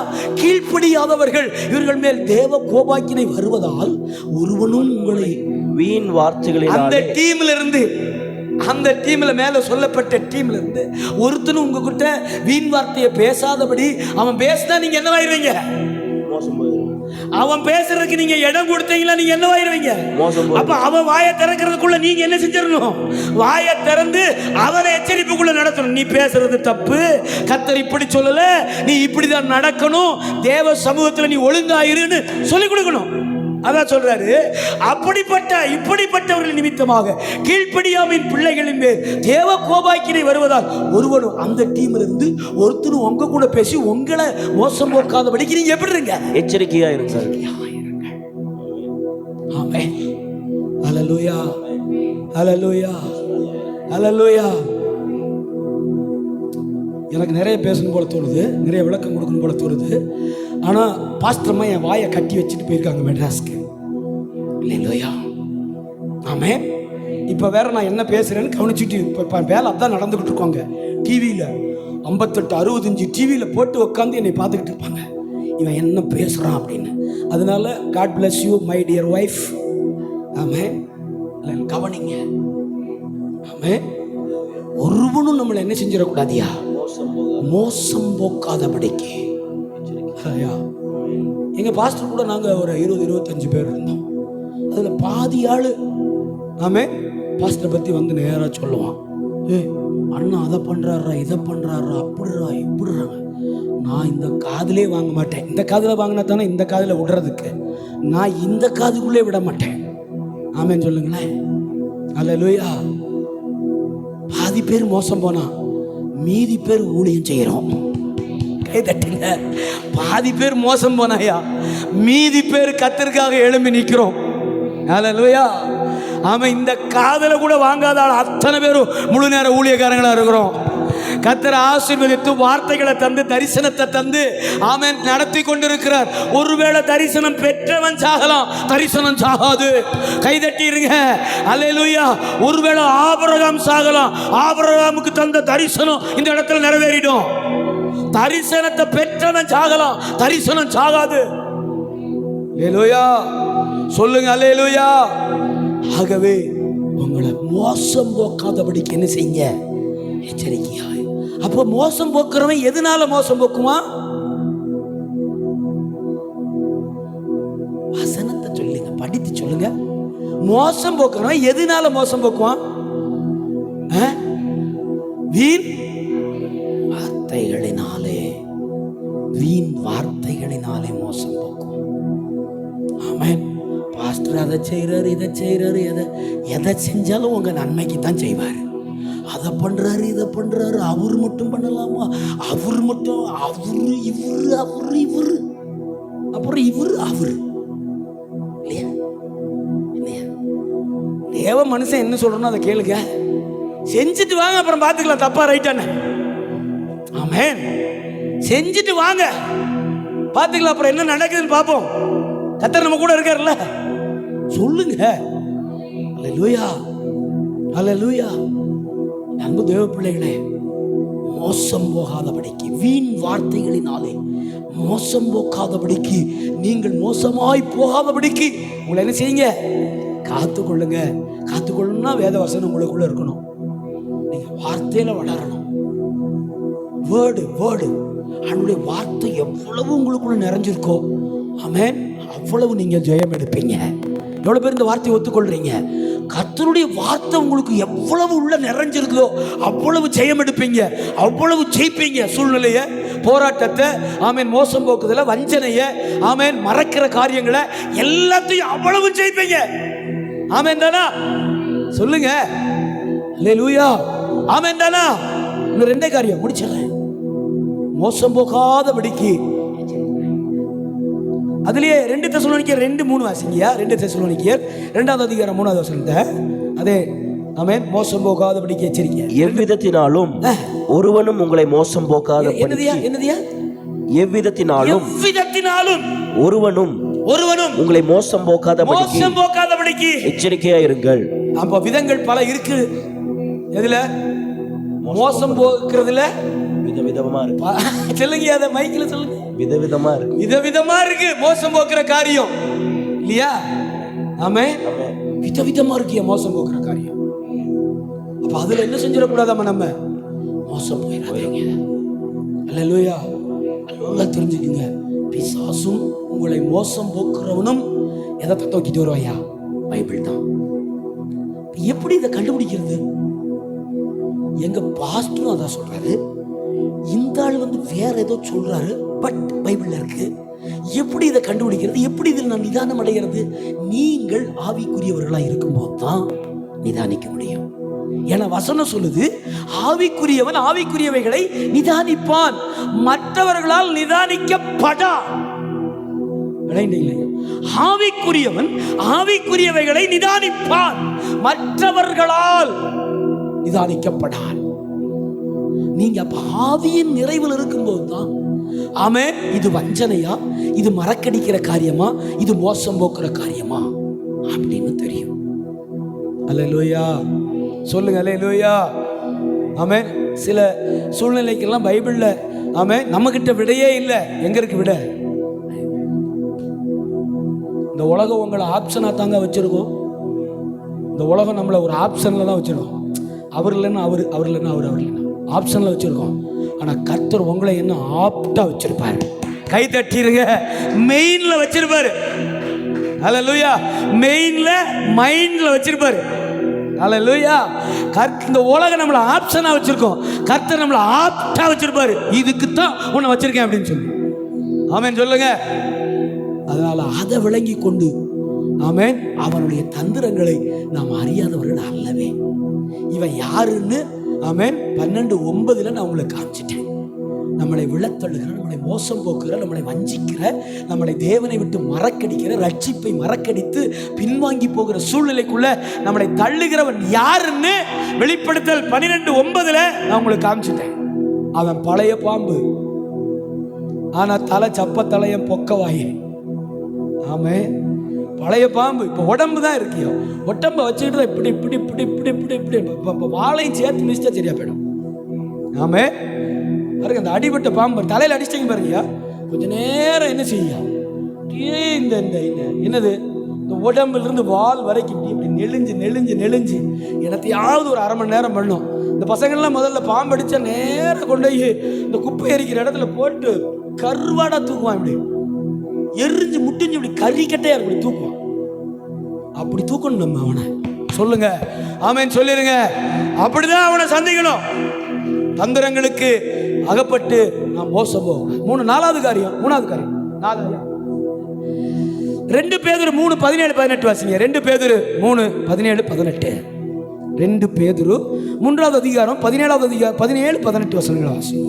S1: கீழ்ப்படியாதவர்கள். இவர்கள் மேல் தேவ கோபாக்கினை வருவதால் ஒருவனும் உங்களை
S2: வீண் வார்த்தைகளில்,
S1: அந்த டீம்ல இருந்து
S2: அந்த டீம்ல மேல சொல்லப்பட்ட டீம்ல இருந்து ஒருத்தனும் உங்ககிட்ட வீண் வார்த்தையை பேசாதபடி அவன் பேசினா நீங்க என்னவாயிருவீங்க? அவன் பேசுறதுக்கு நீங்க இடம் கொடுத்தீங்களா நீங்க என்னவாயிருவீங்க? அப்ப அவன் வாயை திறக்கிறதுக்குள்ள நீங்க என்ன செஞ்சிடணும்? வாயை திறந்து அவனை எச்சரிப்புக்குள்ள நடத்தணும். நீ பேசுறது தப்பு, கர்த்தர் இப்படி சொல்லல, நீ இப்படிதான் நடக்கணும், தேவ சமூகத்துல நீ ஒழுங்காயிருன்னு சொல்லி கொடுக்கணும். அதான் சொல்றாரு, இப்படிப்பட்டவர்கள் நிமித்தமாக கீழ்ப்படியாமையின் பிள்ளைகளின் மேல் தேவ கோபாக்கினை வருவதால் ஒருவனும் அந்த டீம்ல இருந்து ஒருத்தரும் உங்க கூட பேசி உங்களை மோசம் போக்காதபடிக்கு நீங்க எப்படி இருங்க? எச்சரிக்கையா இருங்க. ஆமென். ஹல்லேலூயா, ஹல்லேலூயா, ஹல்லேலூயா. எனக்கு நிறைய பேசணும் போல தோணுது, நிறைய விளக்கம் கொடுக்கணும் போல தோணுது. ஆனால் பாஸ்டர்மா என் வாயை கட்டி வச்சுட்டு போயிருக்காங்க மெட்ராஸ்க்கு. இல்லையா? ஆமே. இப்போ வேற நான் என்ன பேசுறேன்னு கவனிச்சுட்டு இப்போ வேலை அதான் நடந்துகிட்டு இருக்கோங்க. டிவியில் 58-65 டிவியில் போட்டு உட்காந்து என்னை பார்த்துக்கிட்டு இருப்பாங்க, இவன் என்ன பேசுகிறான் அப்படின்னு. அதனால God bless you my dear wife. ஆமே, கவனிங்க. ஆமே, ஒருவனும் நம்மளை என்ன செஞ்சிடக்கூடாதியா? மோசம் போக்காதபடிக்கு. எங்க பாஸ்டர் கூட நாங்க ஒரு 20-25 பேர் இருந்தோம். அதுல பாதி ஆளு ஆமே பாஸ்டரை பத்தி வந்து நேரா சொல்லுவான், அண்ணா அதை பண்றாரா, இதை பண்றாரா, அப்படிறா இப்படிறாங்க. நான் இந்த காதுலே வாங்க மாட்டேன். இந்த காதுல வாங்கினா தானே இந்த காதுல விடுறதுக்கு. நான் இந்த காதுக்குள்ளே விட மாட்டேன். ஆமேன்னு சொல்லுங்களேன். அல்லேலூயா. பாதி பேர் மோசம் போனா மீதி பேர் ஊழியம் செய்யறோம். கை தட்டுங்க. பாதி பேர் மோசம் போனாயா, மீதி பேர் கர்த்தருக்காக எழும்பி நிற்கிறோம். அல்லேலூயா. ஆமா, இந்த காதல கூட வாங்காத அத்தனை பேரும் முழு நேர ஊழியக்காரங்களா இருக்கிறோம். கர்த்தர் ஆசீர்வதித்து வார்த்தைகளை தந்து தரிசனத்தை தந்து ஆமென் நடத்தி கொண்டிருக்கிறார். ஒருவேளை தரிசனம் பெற்றவன் சாகலாம், தரிசனம் சாகாது. கைதட்டிருங்க. அல்லேலூயா. ஒருவேளை ஆபிரகாம் சாகலாம், ஆபிரகாமுக்கு தந்த தரிசனம் இந்த இடத்துல நிறைவேறிடும். தரிசனத்தை பெற்றவன் சாகலாம், தரிசனம் சாகாது. அல்லேலூயா சொல்லுங்க. அல்லேலூயா. ஆகவே உங்களை மோசம் போக்காதபடிக்கு என்ன செய்யுங்க? எச்சரிக்கையா. அப்ப மோசம் போக்குறவன் எதனால மோசம் போக்குவான்? வசனத்தை சொல்லுங்க, படித்து சொல்லுங்க. மோசம் போக்குறவன் எதனால மோசம் போக்குவான்? வீண் வார்த்தைகளினாலே. வீண் வார்த்தைகளினாலே மோசம் போக்கும். ஆமென். பாஸ்டர் அதை செய்யறாரு, இதை செய்யறாரு, எதை செஞ்சாலும் உங்க நன்மைக்கு தான் செய்வார். அதை பண்றாரு, இதை பண்றாரு. அவர் மட்டும் பண்ணலாமா? அவர் மட்டும், அவரு இவரு, அவரு இவரு, அப்புறம் இவரு அவரு. இல்லையா? இல்லையா? தேவ மனுஷன் என்ன சொல்றோம் அதை கேளுங்க, செஞ்சுட்டு வாங்க, அப்புறம் பார்த்துக்கலாம் தப்பா ரைட்டான. ஆமென். செஞ்சுட்டு வாங்க, பார்த்துக்கலாம், அப்புறம் என்ன நடக்குதுன்னு பார்ப்போம். கர்த்தர் நம்ம கூட இருக்காருல்ல. சொல்லுங்க. அல்லேலூயா, அல்லேலூயா. அன்பு தேவ பிள்ளைகளே, மோசம் போகாதபடிக்கு, வீண் வார்த்தைகளினாலே மோசம் போக்காதபடிக்கு, நீங்கள் மோசமாய் போகாதபடிக்கு உங்களை என்ன செய்யுங்க? காத்துக்கொள்ளுங்க. காத்துக்கொள்ளணும்னா வேத வசனம் உங்களுக்குள்ள இருக்கணும். நீங்க வார்த்தையில வளரணும். வேர்டு வேர்டு அவனுடைய வார்த்தை எவ்வளவு உங்களுக்குள்ள நிறைஞ்சிருக்கோ ஆமென், அவ்வளவு நீங்க ஜெயம் எடுப்பீங்க. எவ்வளவு பேர் இந்த வார்த்தையை ஒத்துக்கொள்றீங்க? கர்த்தருடைய வார்த்தை உங்களுக்கு எவ்வளவு உள்ள நிறைஞ்சிருக்குதோ அவ்வளவு ஜெயம் எடுப்பீங்க, அவ்வளவு ஜெயிப்பீங்க. சூழ்நிலைய, போராட்டத்தை, ஆமென், மோசம் போக்குதல, வஞ்சனைய, ஆமென், மறைக்கிற காரியங்களை எல்லாத்தையும் அவ்வளவு ஜெயிப்பீங்க. ஆமென் தானா? சொல்லுங்க. அல்லேலூயா. ஆமென் தானா? இன்னும் ரெண்டே காரியம் முடிச்சிடறேன். மோசம் போகாதபடிக்கு அதுலயே 2 தெசலோனிக்கேயர் 2:3 வாசிங்கயா. 2 தெசலோனிக்கேயர் 2ஆம் அதிகாரம் 3ஆவது வசனத்தை அதே ஆமென், மோசம் போகாதபடிக்கு எச்சரிக்கை.
S3: எவ்விதத்தினாலும் ஒருவனும் உங்களை மோசம் போக்காதபடிக்கு.
S2: என்னதியா?
S3: எவ்விதத்தினாலும் ஒருவனும் உங்களை மோசம் போக்காதபடிக்கு எச்சரிக்கையா இருங்கள்.
S2: அப்ப விதங்கள் பல இருக்கு. எதுல மோசம் போக்குறதுல?
S3: விதவிதமா இருக்கு.
S2: சொல்லுங்க, அத மைக்ல சொல்லுங்க.
S3: விதவிதமா இருக்கு.
S2: விதவிதமா இருக்கு மோசம் போக்குற காரியம், இல்லையா? ஆமென். விதவிதமா இருக்கு மோசம் போக்குற காரியம்.
S1: அப்ப அதுல என்ன செஞ்சிடக்கூடாதாம நம்ம மோசம் போயிடாதீங்க. அல்லேலூயா. நல்லா தெரிஞ்சுக்குங்க, பிசாசும் உங்களை மோசம் போக்குறவனும் எதை தூக்கிட்டு வருவாயா? பைபிள் தான். எப்படி இதை கண்டுபிடிக்கிறது? எங்க பாஸ்டரும் அதான் சொல்றாரு, இந்த ஆள் வேற ஏதோ சொல்றாரு, பட் பைபிள்ல இருக்கு. எப்படி இதை கண்டுபிடிக்கிறது? எப்படி இதில் நான் நிதானம் அடைகிறது? நீங்கள் ஆவிக்குரியவர்களா இருக்கும்போது தான் நிதானிக்க முடியும். என வசனம் சொல்லுது, ஆவிக்குரியவன் ஆவிக்குரியவைகளை நிதானிப்பான், மற்றவர்களால் நிதானிக்கப்படா. ஆவிக்குரியவன் ஆவிக்குரியவைகளை நிதானிப்பான், மற்றவர்களால் நிதானிக்கப்படான். நீங்க அப்ப ஆவியின் நிறைவில் இருக்கும்போது தான் ஆமே இது வஞ்சனையா, இது மறக்கடிக்கிற காரியமா, இது மோசம் போக்குற காரியமா அப்படின்னு தெரியும். அல்லேலூயா சொல்லுங்க. அல்லேலூயா. ஆமே. சில சூழ்நிலைக்கெல்லாம் பைபிள்ல ஆமே நம்ம கிட்ட விடையே இல்லை. எங்க இருக்கு விட? இந்த உலகம் உங்களை ஆப்ஷனா தாங்க வச்சிருக்கோம். இந்த உலகம் நம்மளை ஒரு ஆப்ஷன்ல தான் வச்சிருக்கோம். அவர் இல்லைன்னா அவர், அவர் இல்லைன்னா அவர், அவர் இல்லைன்னா ஆப்ஷன்ல வச்சிருக்கோம். ஆனா கர்த்தர் உங்களை என்ன ஆப்டா வச்சிருப்பாரு. கை தட்டிருங்க. மெயின்ல வச்சிருப்பாரு. அல்லேலூயா. மெயின்ல மைண்ட்ல வச்சிருப்பாரு. அல்லேலூயா. இந்த உலகம் நம்மளை ஆப்ஷனா வச்சிருக்கோம், கர்த்தர் நம்மளை ஆப்டா வச்சிருப்பாரு. இதுக்கு தான் உன்னை வச்சிருக்கேன் அப்படின்னு சொல்லி ஆமென் சொல்லுங்க. அதனால அதை விளங்கி கொண்டு ஆமென் அவனுடைய தந்திரங்களை நாம் அறியாதவர்கள் அல்லவே. இவன் யாருன்னு ஆமென் 12:9 நான் உங்களுக்கு காமிச்சிட்டேன். நம்மளை விழத்தள்ளுகிற, நம்மளை மோசம் போக்குகிற, நம்மளை வஞ்சிக்கிற, நம்மளை தேவனை விட்டு மறக்கடிக்கிற, ரட்சிப்பை மறக்கடித்து பின்வாங்கி போகிற சூழ்நிலைக்குள்ள நம்மளை தள்ளுகிறவன் யாருன்னு வெளிப்படுத்தல் 12:9 நான் உங்களுக்கு காமிச்சிட்டேன். அவன் பழைய பாம்பு, ஆனா தலை சப்ப தலையன் பொக்கவாயே. ஆமே. பழைய பாம்பு. இப்போ உடம்பு தான் இருக்கியோ, உடம்ப வச்சுக்கிட்டு இப்படி இப்படி இப்படி இப்படி இப்படி இப்படி வாழையும் சேர்த்து மிதிச்சா சரியா போயிடும். ஆமே. பாருங்க, அந்த அடிபட்ட பாம்பு தலையில் அடிச்சிங்க பாருங்கய்யா, கொஞ்ச நேரம் என்ன செய்யும், இந்த என்னது இந்த உடம்புல இருந்து வால் வரைக்கும் இப்படி நெளிஞ்சு நெளிஞ்சு நெளிஞ்சு எனத்தையாவது ஒரு அரை மணி நேரம் பண்ணும். இந்த பசங்கள்லாம் முதல்ல பாம்பு அடிச்சா நேரம் கொண்டு போய் இந்த குப்பை எரிக்கிற இடத்துல போட்டு கருவாடா தூக்குவான். இப்படி எரிஞ்சு முட்டிஞ்சு இப்படி கறிக்கட்டையா இப்படி தூக்குவான். அப்படி தூக்கணும் நம்ம அவனை. சொல்லுங்க ஆமென் சொல்லிருங்க. அப்படிதான் அவனை சந்திக்கணும். தந்திரங்களுக்கு அகப்பட்டு நாம் மோசம் போகணும். மூணாவது காரியம் 2 பேதுரு 3:17-18 வாசிங்க. 2 பேதுரு 3:17-18. 2 பேதுரு 3வது அதிகாரம் 17வது அதிகாரம் 17-18 வசனங்களை வாசிங்க.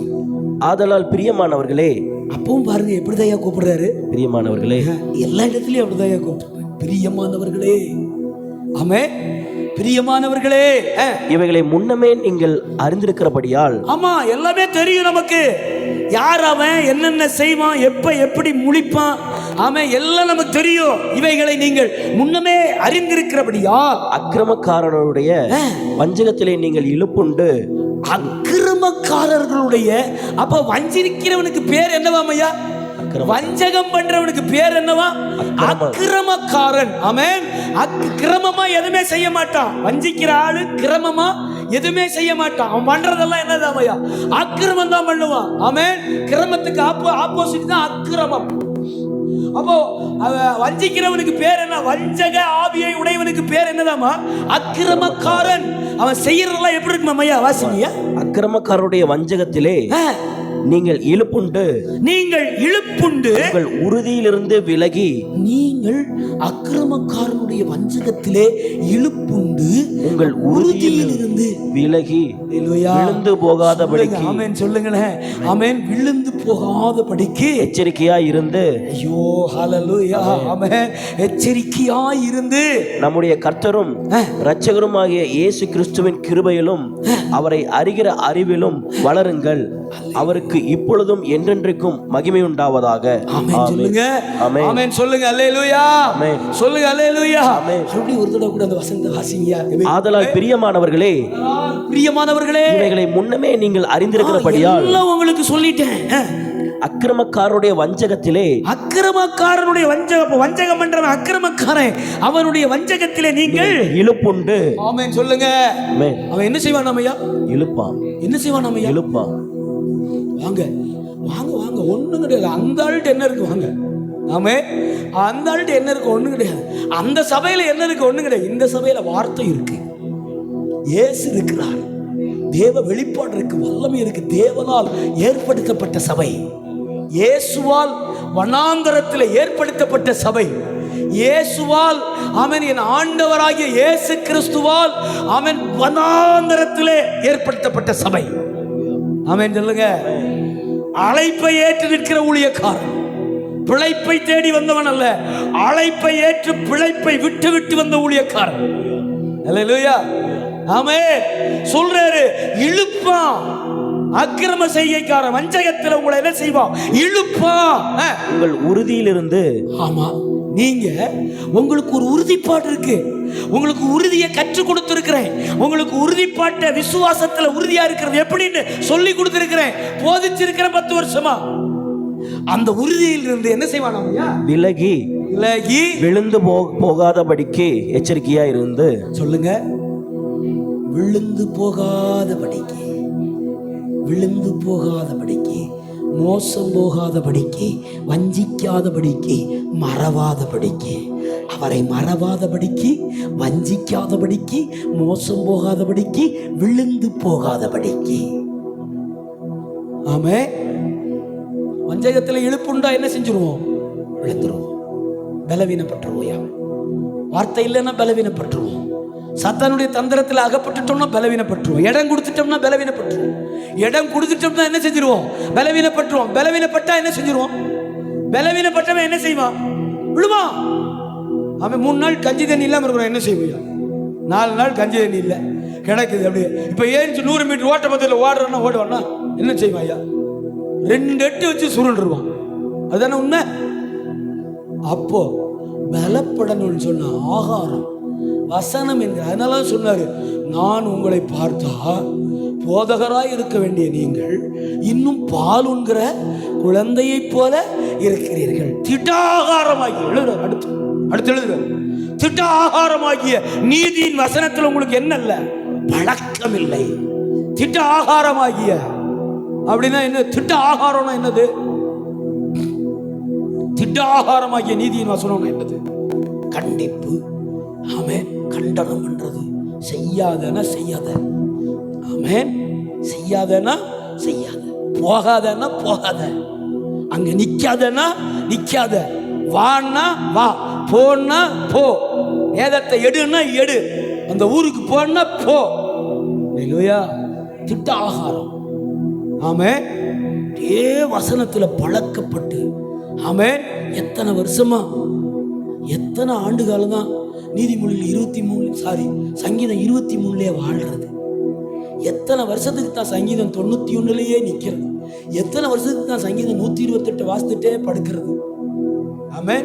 S3: ஆதலால் பிரியமானவர்களே.
S1: அப்பவும் பாருங்க எப்படிதான் கூப்பிடுறாரு, பிரியமானவர்களே. எல்லா இடத்துலயும் அப்படிதான் கூப்பிடுறாரு, பிரியமானவர்களே. ஆமே, பிரியமானவர்களே.
S3: இவைகளை முன்னமே நீங்கள் அறிந்திருக்கிறபடியால்.
S1: ஆமா, எல்லாமே தெரியும் நமக்கு. யார் அவன், என்னென்ன செய்வான், எப்ப எப்படி முழிப்பான், ஆமே எல்லாம் நமக்கு தெரியும். இவைகளை நீங்கள் முன்னமே அறிந்திருக்கிறபடியால்
S3: அக்கிரமக்காரனுடைய வஞ்சகத்திலே நீங்கள் இழுப்புண்டு.
S1: அக்கிரமக்காரர்களுடைய, அப்ப வஞ்சிருக்கிறவனுக்கு பேர் என்னவாமையா? வஞ்சகம் பண்றவனுக்கு பேர் என்னவா? அக்கிரமக்காரன். ஆமென். கிரமமா எதுவுமே செய்ய மாட்டான். வஞ்சிக்கிற ஆளு கிரமமா எதுவுமே செய்ய மாட்டான். அவன் பண்றதெல்லாம் என்னதாமையா? அக்கிரமம் தான் பண்ணுவான். ஆமென். கிரமத்துக்கு ஆப்போசிட் தான் அக்கிரமம். அப்போ வஞ்சிக்கிறவனுக்கு பேர் என்ன? வஞ்சக ஆவியை உடையவனுக்கு பேர் என்னதாமா? அக்கிரமக்காரன். அவன் செய்யறதெல்லாம் எப்படி இருக்குமாமையா? வாசிங்க.
S3: அக்கிரமக்காரருடைய வஞ்சகத்திலே நீங்கள் இழுப்புண்டு. உங்கள் உறுதியிலிருந்து விலகி.
S1: நீங்கள் அக்கிரமக்காரனுடைய வஞ்சகத்திலே இழுப்புண்டு உங்கள் உறுதியிலிருந்து விலகி
S3: விழுந்து போகாதபடிக்கு.
S1: ஆமென் சொல்லுங்களேன். ஆமென். விழுந்து போகாதபடிக்கு
S3: எச்சரிக்கையாய் இருந்து.
S1: ஐயோ ஹல்லேலூயா. ஆமென். எச்சரிக்கையாய் இருந்து
S3: நம்முடைய கர்த்தரும் இரட்சகருமாகிய இயேசு கிறிஸ்துவின் கிருபையிலும் அவரை அறிகிற அறிவிலும் வளருங்கள். அவருக்கு இப்பொழுதும் என்றென்றைக்கும் மகிமை உண்டாவதாக.
S1: ஆமென் சொல்லுங்க. ஆமென் சொல்லுங்க. அல்லேலூயா. ஆமென் சொல்லுங்க. அல்லேலூயா. ஆமென். சொல்லி ஒரு தடவை கூட அந்த வசனத்தை வாசிங்க.
S3: ஆதலால் பிரியமானவர்களே,
S1: பிரியமானவர்களே,
S3: இவைகளை முன்னமே நீங்கள் அறிந்திருக்கிறபடியால்.
S1: எல்லாம் உங்களுக்கு சொல்லிட்டேன்.
S3: அக்கிரமக்காரருடைய வஞ்சகத்திலே
S2: அக்கிரமக்காரனுடைய வஞ்சகம் பண்றவன் அக்கிரமக்காரன், அவனுடைய வஞ்சகத்திலே நீங்கள்
S3: இழுப்புண்டு.
S1: ஆமென் சொல்லுங்க.
S3: ஆமென்.
S1: அவன் என்ன செய்வான் ஐயா?
S3: இழுப்பான்.
S1: என்ன செய்வான் ஐயா?
S3: இழுப்பான்.
S1: வாங்க வாங்க வாங்க, ஒண்ணும் கிடையாது. அந்த ஆள்கிட்ட என்ன இருக்கு? வாங்க. ஆமே, அந்த ஆள்கிட்ட என்ன இருக்கு? ஒண்ணும் கிடையாது. அந்த சபையில என்ன இருக்கு? ஒண்ணும் கிடையாது. இந்த சபையில வார்த்தை இருக்கு, இயேசு இருக்கிறார், தேவ வெளிப்பாடு இருக்கு, வல்லமை இருக்கு. தேவனால் ஏற்படுத்தப்பட்ட சபை, இயேசுவால் வனாந்தரத்தில் ஏற்படுத்தப்பட்ட சபை, இயேசுவால் ஆமென், என் ஆண்டவராகிய இயேசு கிறிஸ்துவால் ஆமென் வனாந்தரத்திலே ஏற்படுத்தப்பட்ட சபை. ஆமென் சொல்லுங்க. அழைப்பை ஏற்று நிற்கிற ஊழியக்காரன், பிழைப்பை தேடி வந்தவன் அல்ல, அழைப்பை ஏற்று பிழைப்பை விட்டு விட்டு வந்த ஊழியக்காரன். அல்லேலூயா. ஆமென் சொல்றாரு, இழுப்பான். அக்கிரம செய்கைக்காரன் வஞ்சகத்தில் உங்களை என்ன செய்வான்? இழுப்பான்.
S3: உங்கள் உறுதியிலிருந்து.
S1: ஆமா, நீங்க உங்களுக்கு ஒரு உறுதிப்பாடு இருக்கு, உங்களுக்கு உறுதியை கற்றுக் கொடுத்திருக்கிறேன், உங்களுக்கு உறுதிப்பாட்ட விசுவாசத்துல உறுதியா இருக்கிறது எப்படின்னு சொல்லி கொடுத்திருக்கிறேன், போதிச்சிருக்கிறேன் 10 வருஷமா. அந்த உறுதியில் இருந்து என்ன செய்வான்?
S3: விலகி
S1: விலகி
S3: விழுந்து போகாதபடிக்கு எச்சரிக்கையா இருந்து.
S1: சொல்லுங்க. விழுந்து போகாதபடிக்கு, விழுந்து போகாதபடிக்கு, மோசம் போகாதபடிக்கு, வஞ்சிக்காதபடிக்கு, மறவாதபடிக்கு, அவரை மறவாதபடிக்கு, வஞ்சிக்காதபடிக்கு, மோசம் போகாதபடிக்கு, விழுந்து போகாதபடிக்கு. ஆமே, வஞ்சகத்தில் இழுப்புண்டா என்ன செஞ்சிருவோம்? விழுந்துருவோம், பலவீனப்பட்டுருவோம். வார்த்தை இல்லைன்னா பலவீனப்பட்டுருவோம். சத்தானுடைய தந்திரத்தில் அகப்பட்டுட்டோம்னா பலவீனப்பட்டுருவோம். இடம் கொடுத்துட்டோம்னா பலவீனப்பட்டுருவோம். இடம் கொடுத்துட்டோம்னா என்ன செஞ்சிருவோம்? பலவீனப்பட்டுருவோம். பலவீனப்பட்டா என்ன செஞ்சிருவோம்? பலவீனப்பட்டவன் என்ன செய்வான்? விழுவான். அவன் 3 நாள் கஞ்சி தண்ணி இல்லாமல் இருக்கிறான், என்ன செய்வான்? 4 நாள் கஞ்சி தண்ணி இல்லை, கிடக்குது அப்படியே. இப்போ ஏறிச்சு 100 மீட்டர் ஓட்ட பத்தியில் ஓடுறான்னா ஓடுவான்னா என்ன செய்வான் ஐயா? 2 எட்டு வச்சு சுருண்டுருவான். அதுதானே உண்மை. அப்போ பலப்படணும்னு சொன்ன ஆகாரம் வசனம் என்கிற, அதனால சொன்னாரு, நான் உங்களை பார்த்தா போதகராய் இருக்க வேண்டிய நீங்கள் இன்னும் பால் உண்கிற குழந்தையை போல இருக்கிறீர்கள். திட்டாகாரமாகிய அடுத்து எழுதுற திட்ட ஆகாரமாகிய நீதியின் வசனத்தில் உங்களுக்கு என்னல்ல பழக்கம் இல்லை. திட்ட ஆகாரமாகிய அப்படின்னா என்ன? திட்ட ஆகாரம்னா என்னது? திட்ட ஆகாரமாகிய நீதியின் வசனம் என்னது? கண்டிப்பு. ஆமே, கண்டனம் பண்றது. செய்யாதனா செய்யாத. ஆமே, செய்யாதனா செய்யாத. போகாதனா போகாத. அங்க நிக்காதனா நிக்காத. வான்னா வா, போன்னா போ. ஏதத்தை எடுன்னா எடு. அந்த ஊருக்கு போன்னா போ. இல்லையா? திட்ட ஆகாரம். ஆமே, ஏ வசனத்துல பழக்கப்பட்டு, ஆமே, எத்தனை வருஷமா, எத்தனை ஆண்டு காலம் தான் நீதிமொழியில் சங்கீதம் 23 வாழ்றது. எத்தனை வருஷத்துக்கு தான் சங்கீதம் 91 நிற்கிறது. எத்தனை வருஷத்துக்கு தான் சங்கீதம் 128 வாசித்துட்டே படுக்கிறது. ஆமே,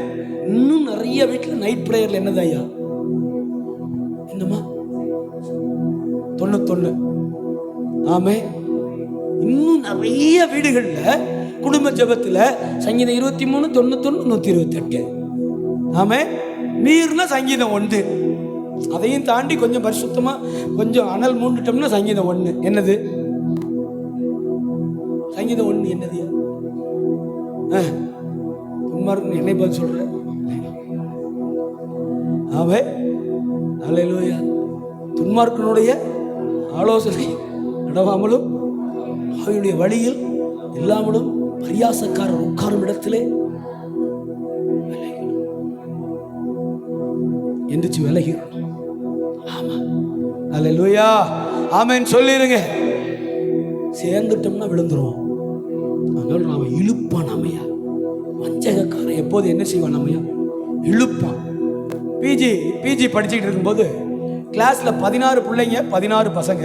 S1: இன்னும் நிறைய வீட்டில் நைட் பிரேயர்ல என்னது ஐயா? என்னம்மா 91. ஆமே, இன்னும் நிறைய வீடுகள்ல குடும்ப ஜபத்துல சங்கீதம் 23, 91, 128. ஆமே, மீறினா சங்கீதம் 1. அதையும் தாண்டி கொஞ்சம் பரிசுத்தமா கொஞ்சம் அனல் மூண்டுட்டோம்னா சங்கீதம் 1. என்னது சங்கீதம் 1? என்னது? என்னை பதில் சொல்ற? ஆமே, அல்லேலூயா. துன்மார்க்கனுடைய ஆலோசனை நடவாமலும் அவனுடைய வழியில் இல்லாமலும் பரியாசக்காரர் உட்காரும் இடத்திலே எந்திரிச்சு விலகிறோம். ஆமா, அல்லேலூயா. ஆமென் சொல்லிருங்க. சேர்ந்துட்டோம்னா விழுந்துருவோம். அதனால நாம இழுப்பான். நம்மையா வஞ்சகக்காரன் எப்போது என்ன செய்வான்? நம்மையா இழுப்பான். பிஜி படிச்சுக்கிட்டு இருக்கும்போது கிளாஸ்ல 16 பிள்ளைங்க 16 பசங்க.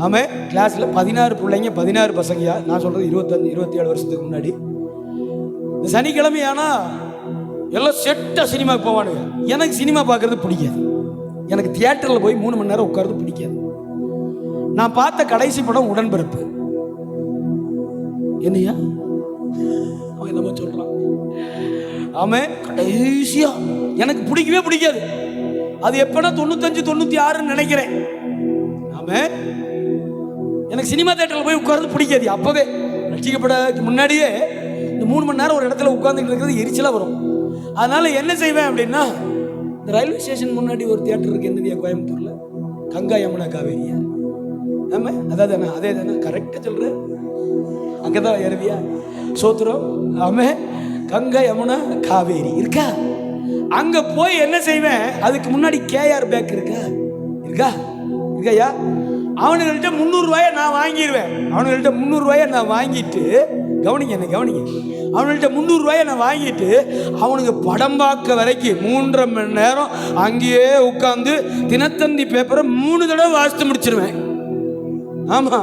S1: ஆமே, கிளாஸ்ல 16 பிள்ளைங்க 16 பசங்கயா. நான் சொல்றது 25 27 வருஷத்துக்கு முன்னாடி. இந்த சனிக்கிழமை ஆனா எல்லாம் செட்டா சினிமாவுக்கு போவானுங்க. எனக்கு சினிமா பார்க்கறது பிடிக்காது. எனக்கு தியேட்டரில் போய் 3 மணி நேரம் உட்கார்றது பிடிக்காது. நான் பார்த்த கடைசி படம் உடன்பிறப்பு. என்னையா அவன் என்னமோ சொல்றான். ஆமென். கடைசியா எனக்கு பிடிக்கவே பிடிக்காது அது. எப்பனா 95 96 நினைக்கிறேன். ஆமென். எனக்கு சினிமா தியேட்டர்ல போய் உட்கார்ந்து பிடிக்காது. அப்பவே ரட்சிக்கப்படக்கு முன்னாடியே இந்த 3 மணி நேரம் ஒரு இடத்துல உட்கார்ந்துட்டு இருக்கிறது எரிச்சலா வரும். அதனால என்ன செய்வேன் அப்படின்னா, இந்த ரயில்வே ஸ்டேஷன் முன்னாடி ஒரு தியேட்டர் இருக்கு, என்னதியா, கோயம்புத்தூர்ல, கங்கா யமுனா காவேரியா? ஆமா, அதான் அதே தானே, கரெக்டா சொல்றேன். அங்கதான் ஏறுவியா? சோத்திரம். ஆமே, கங்கா யமுனா காவேரி இருக்கா? அங்க போய் என்ன செய்வேன், அதுக்கு முன்னாடி கேஆர் பேக் இருக்கா? இருக்காயா? அவனுங்கள்ட்ட 300 ரூபாயை நான் வாங்கிடுவேன். அவனுங்கள்ட்ட 300 ரூபாயை நான் வாங்கிட்டு, கவனிங்க, அவனுங்கள்ட்ட 300 ரூபாயை நான் வாங்கிட்டு அவனுக்கு படம் பார்க்க வரைக்கும் 3.5 மணி நேரம் அங்கேயே உட்காந்து தினத்தந்தி பேப்பரை 3 தடவை வாசித்து முடிச்சிருவேன். ஆமா,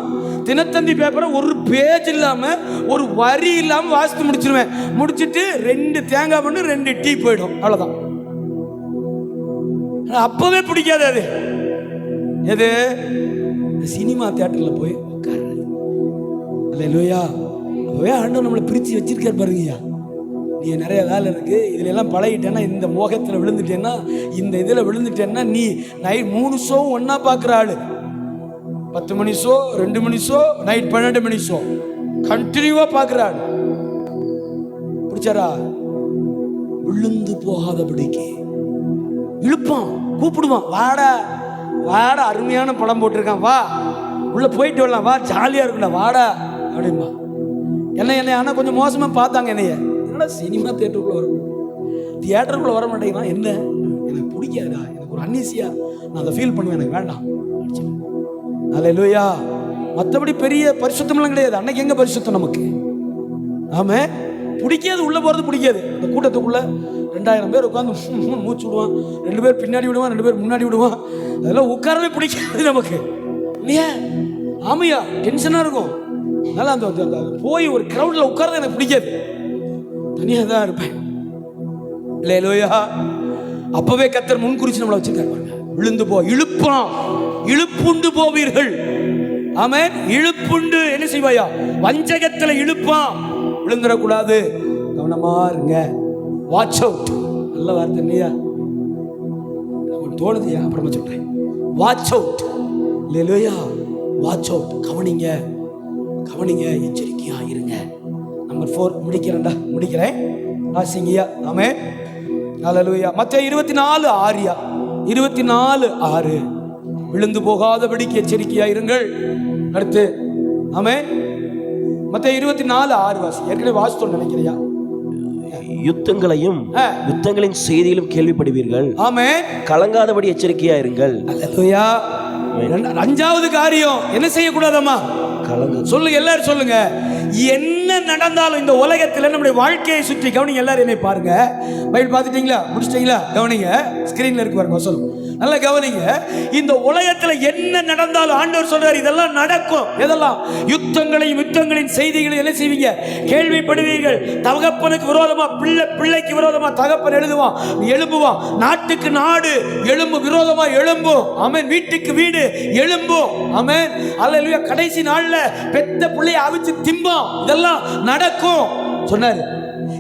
S1: தினத்தந்தி பேப்பரை ஒரு பேஜ் இல்லாம, ஒரு வரி இல்லாம வாசித்து முடிச்சிருவேன். முடிச்சிட்டு 2 தேங்காய் பண்ணு 2 டீ போயிடும், அவ்வளவுதான். அப்பவே பிடிக்காது அது. எது? சினிமா தியேட்டர்ல போய் உட்கார்றது. அல்லேலூயா. அப்பவே ஆண்டவர் நம்மளை பிரிச்சு வச்சிருக்காரு பாருங்கய்யா. நீ நிறைய வேலை இருக்கு, இதுல எல்லாம் பழகிட்டேன்னா, இந்த மோகத்துல விழுந்துட்டேன்னா, இந்த இதுல விழுந்துட்டேன்னா, நீ நைட் 3 ஷோ ஒன்னா பாக்குற ஆளு. 10 மணி ஷோ, 2 மணி ஷோ, நைட் 12 மணி ஷோ கண்டினியூவா பாக்குற ஆளு. பிடிச்சாரா? விழுந்து போகாதபடிக்கு இழுப்பான், கூப்பிடுவான், வாடா வாடா, அருமையான படம் போட்டிருக்கான், வா உள்ள போயிட்டு வரலாம், வா ஜாலியா இருக்குடா, வாடா அப்படின்பா. என்ன ஆனா கொஞ்சம் மோசமா பார்த்தாங்க என்னைய. என்னடா சினிமா தியேட்டருக்குள்ள வர மாட்டேங்கிறான், என்ன எனக்கு பிடிக்காதா, எனக்கு ஒரு அன்னீசியா, நான் அதை ஃபீல் பண்ணுவேன், எனக்கு வேண்டாம். அல்லேலூயா. மற்றபடி பெரிய பரிசுத்தம்லாம் கிடையாது. அன்னைக்கு எங்க பரிசுத்தம் நமக்கு? ஆமே, பிடிக்காது, உள்ள போறது பிடிக்காது. அந்த கூட்டத்துக்குள்ள 2000 பேர் உட்காந்து மூச்சு விடுவான், 2 பேர் பின்னாடி விடுவான், 2 பேர் முன்னாடி விடுவான். அதெல்லாம் உட்காரவே பிடிக்காது நமக்கு, இல்லையா? ஆமையா, டென்ஷனா இருக்கும். அதனால அந்த போய் ஒரு கிரௌட்ல உட்கார்றது எனக்கு பிடிக்காது, தனியாக தான் இருப்பேன். அல்லேலூயா. அப்பவே கர்த்தர் முன்குறிச்சு நம்மளை வச்சிருக்காரு. விழுந்து போ, இழுப்பான், இழுப்புண்டு போவீர்கள். ஆமென். இழுப்புண்டு என்ன செய்வாயா? வஞ்சகத்துல இழுப்பான். விழுந்துடக்கூடாது, கவனமா இருங்க. Watch out. நல்ல வார்த்தை இல்லையா? தோணுதுயா, அப்புறமா சொல்றேன். Watch out. அல்லேலூயா. Watch out. கவனிங்க, எச்சரிக்கையா இருங்க. நம்பர் 4 முடிக்கிறேன். வாசிங்கய்யா. ஆமென். அல்லேலூயா. மத்தேயு 24:6. 24:6. விழுந்து போகாதபடிக்கு எச்சரிக்கையா இருங்கள். அடுத்து ஆமென். மத்தேயு 24:6 வாசி. ஏற்கனவே வாசித்தோம் நினைக்கிறியா?
S3: யுத்தங்களின் செய்தியிலும் கேள்விப்படுவீர்கள்.
S1: ஆமென்.
S3: கலங்காதபடி எச்சரிக்கையா இருங்கள்.
S1: அல்லேலூயா. 5வது காரியம் என்ன செய்யக்கூடாதம்மா? சொல்லுங்க, எல்லாரும் சொல்லுங்க. என்ன நடந்தாலும் இந்த உலகத்தில் நம்முடைய வாழ்க்கையை சுற்றி, கவனிங்க எல்லாரும், என்னை பாருங்க. பைபிள் பார்த்துட்டீங்களா? முடிச்சிட்டீங்களா? கவனிங்க, ஸ்கிரீன்ல இருக்கு பாருங்க, சொல்லுங்க, நல்லா கவனிங்க. இந்த உலகத்தில் என்ன நடந்தாலும் ஆண்டவர் சொல்றாரு, இதெல்லாம் நடக்கும். எதெல்லாம்? யுத்தங்களின் செய்திகளை என்ன செய்வீங்க? கேள்விப்படுவீர்கள். தகப்பனுக்கு விரோதமா பிள்ளைக்கு விரோதமா தகப்பன் எழும்புவான். நாட்டுக்கு நாடு விரோதமா எழும்பும். ஆமென். வீட்டுக்கு வீடு எழும்பும். ஆமென். அல்லேலூயா. கடைசி நாள்ல பெத்த பிள்ளையை அவிச்சு திம்பம். இதெல்லாம் நடக்கும் சொன்னாரு.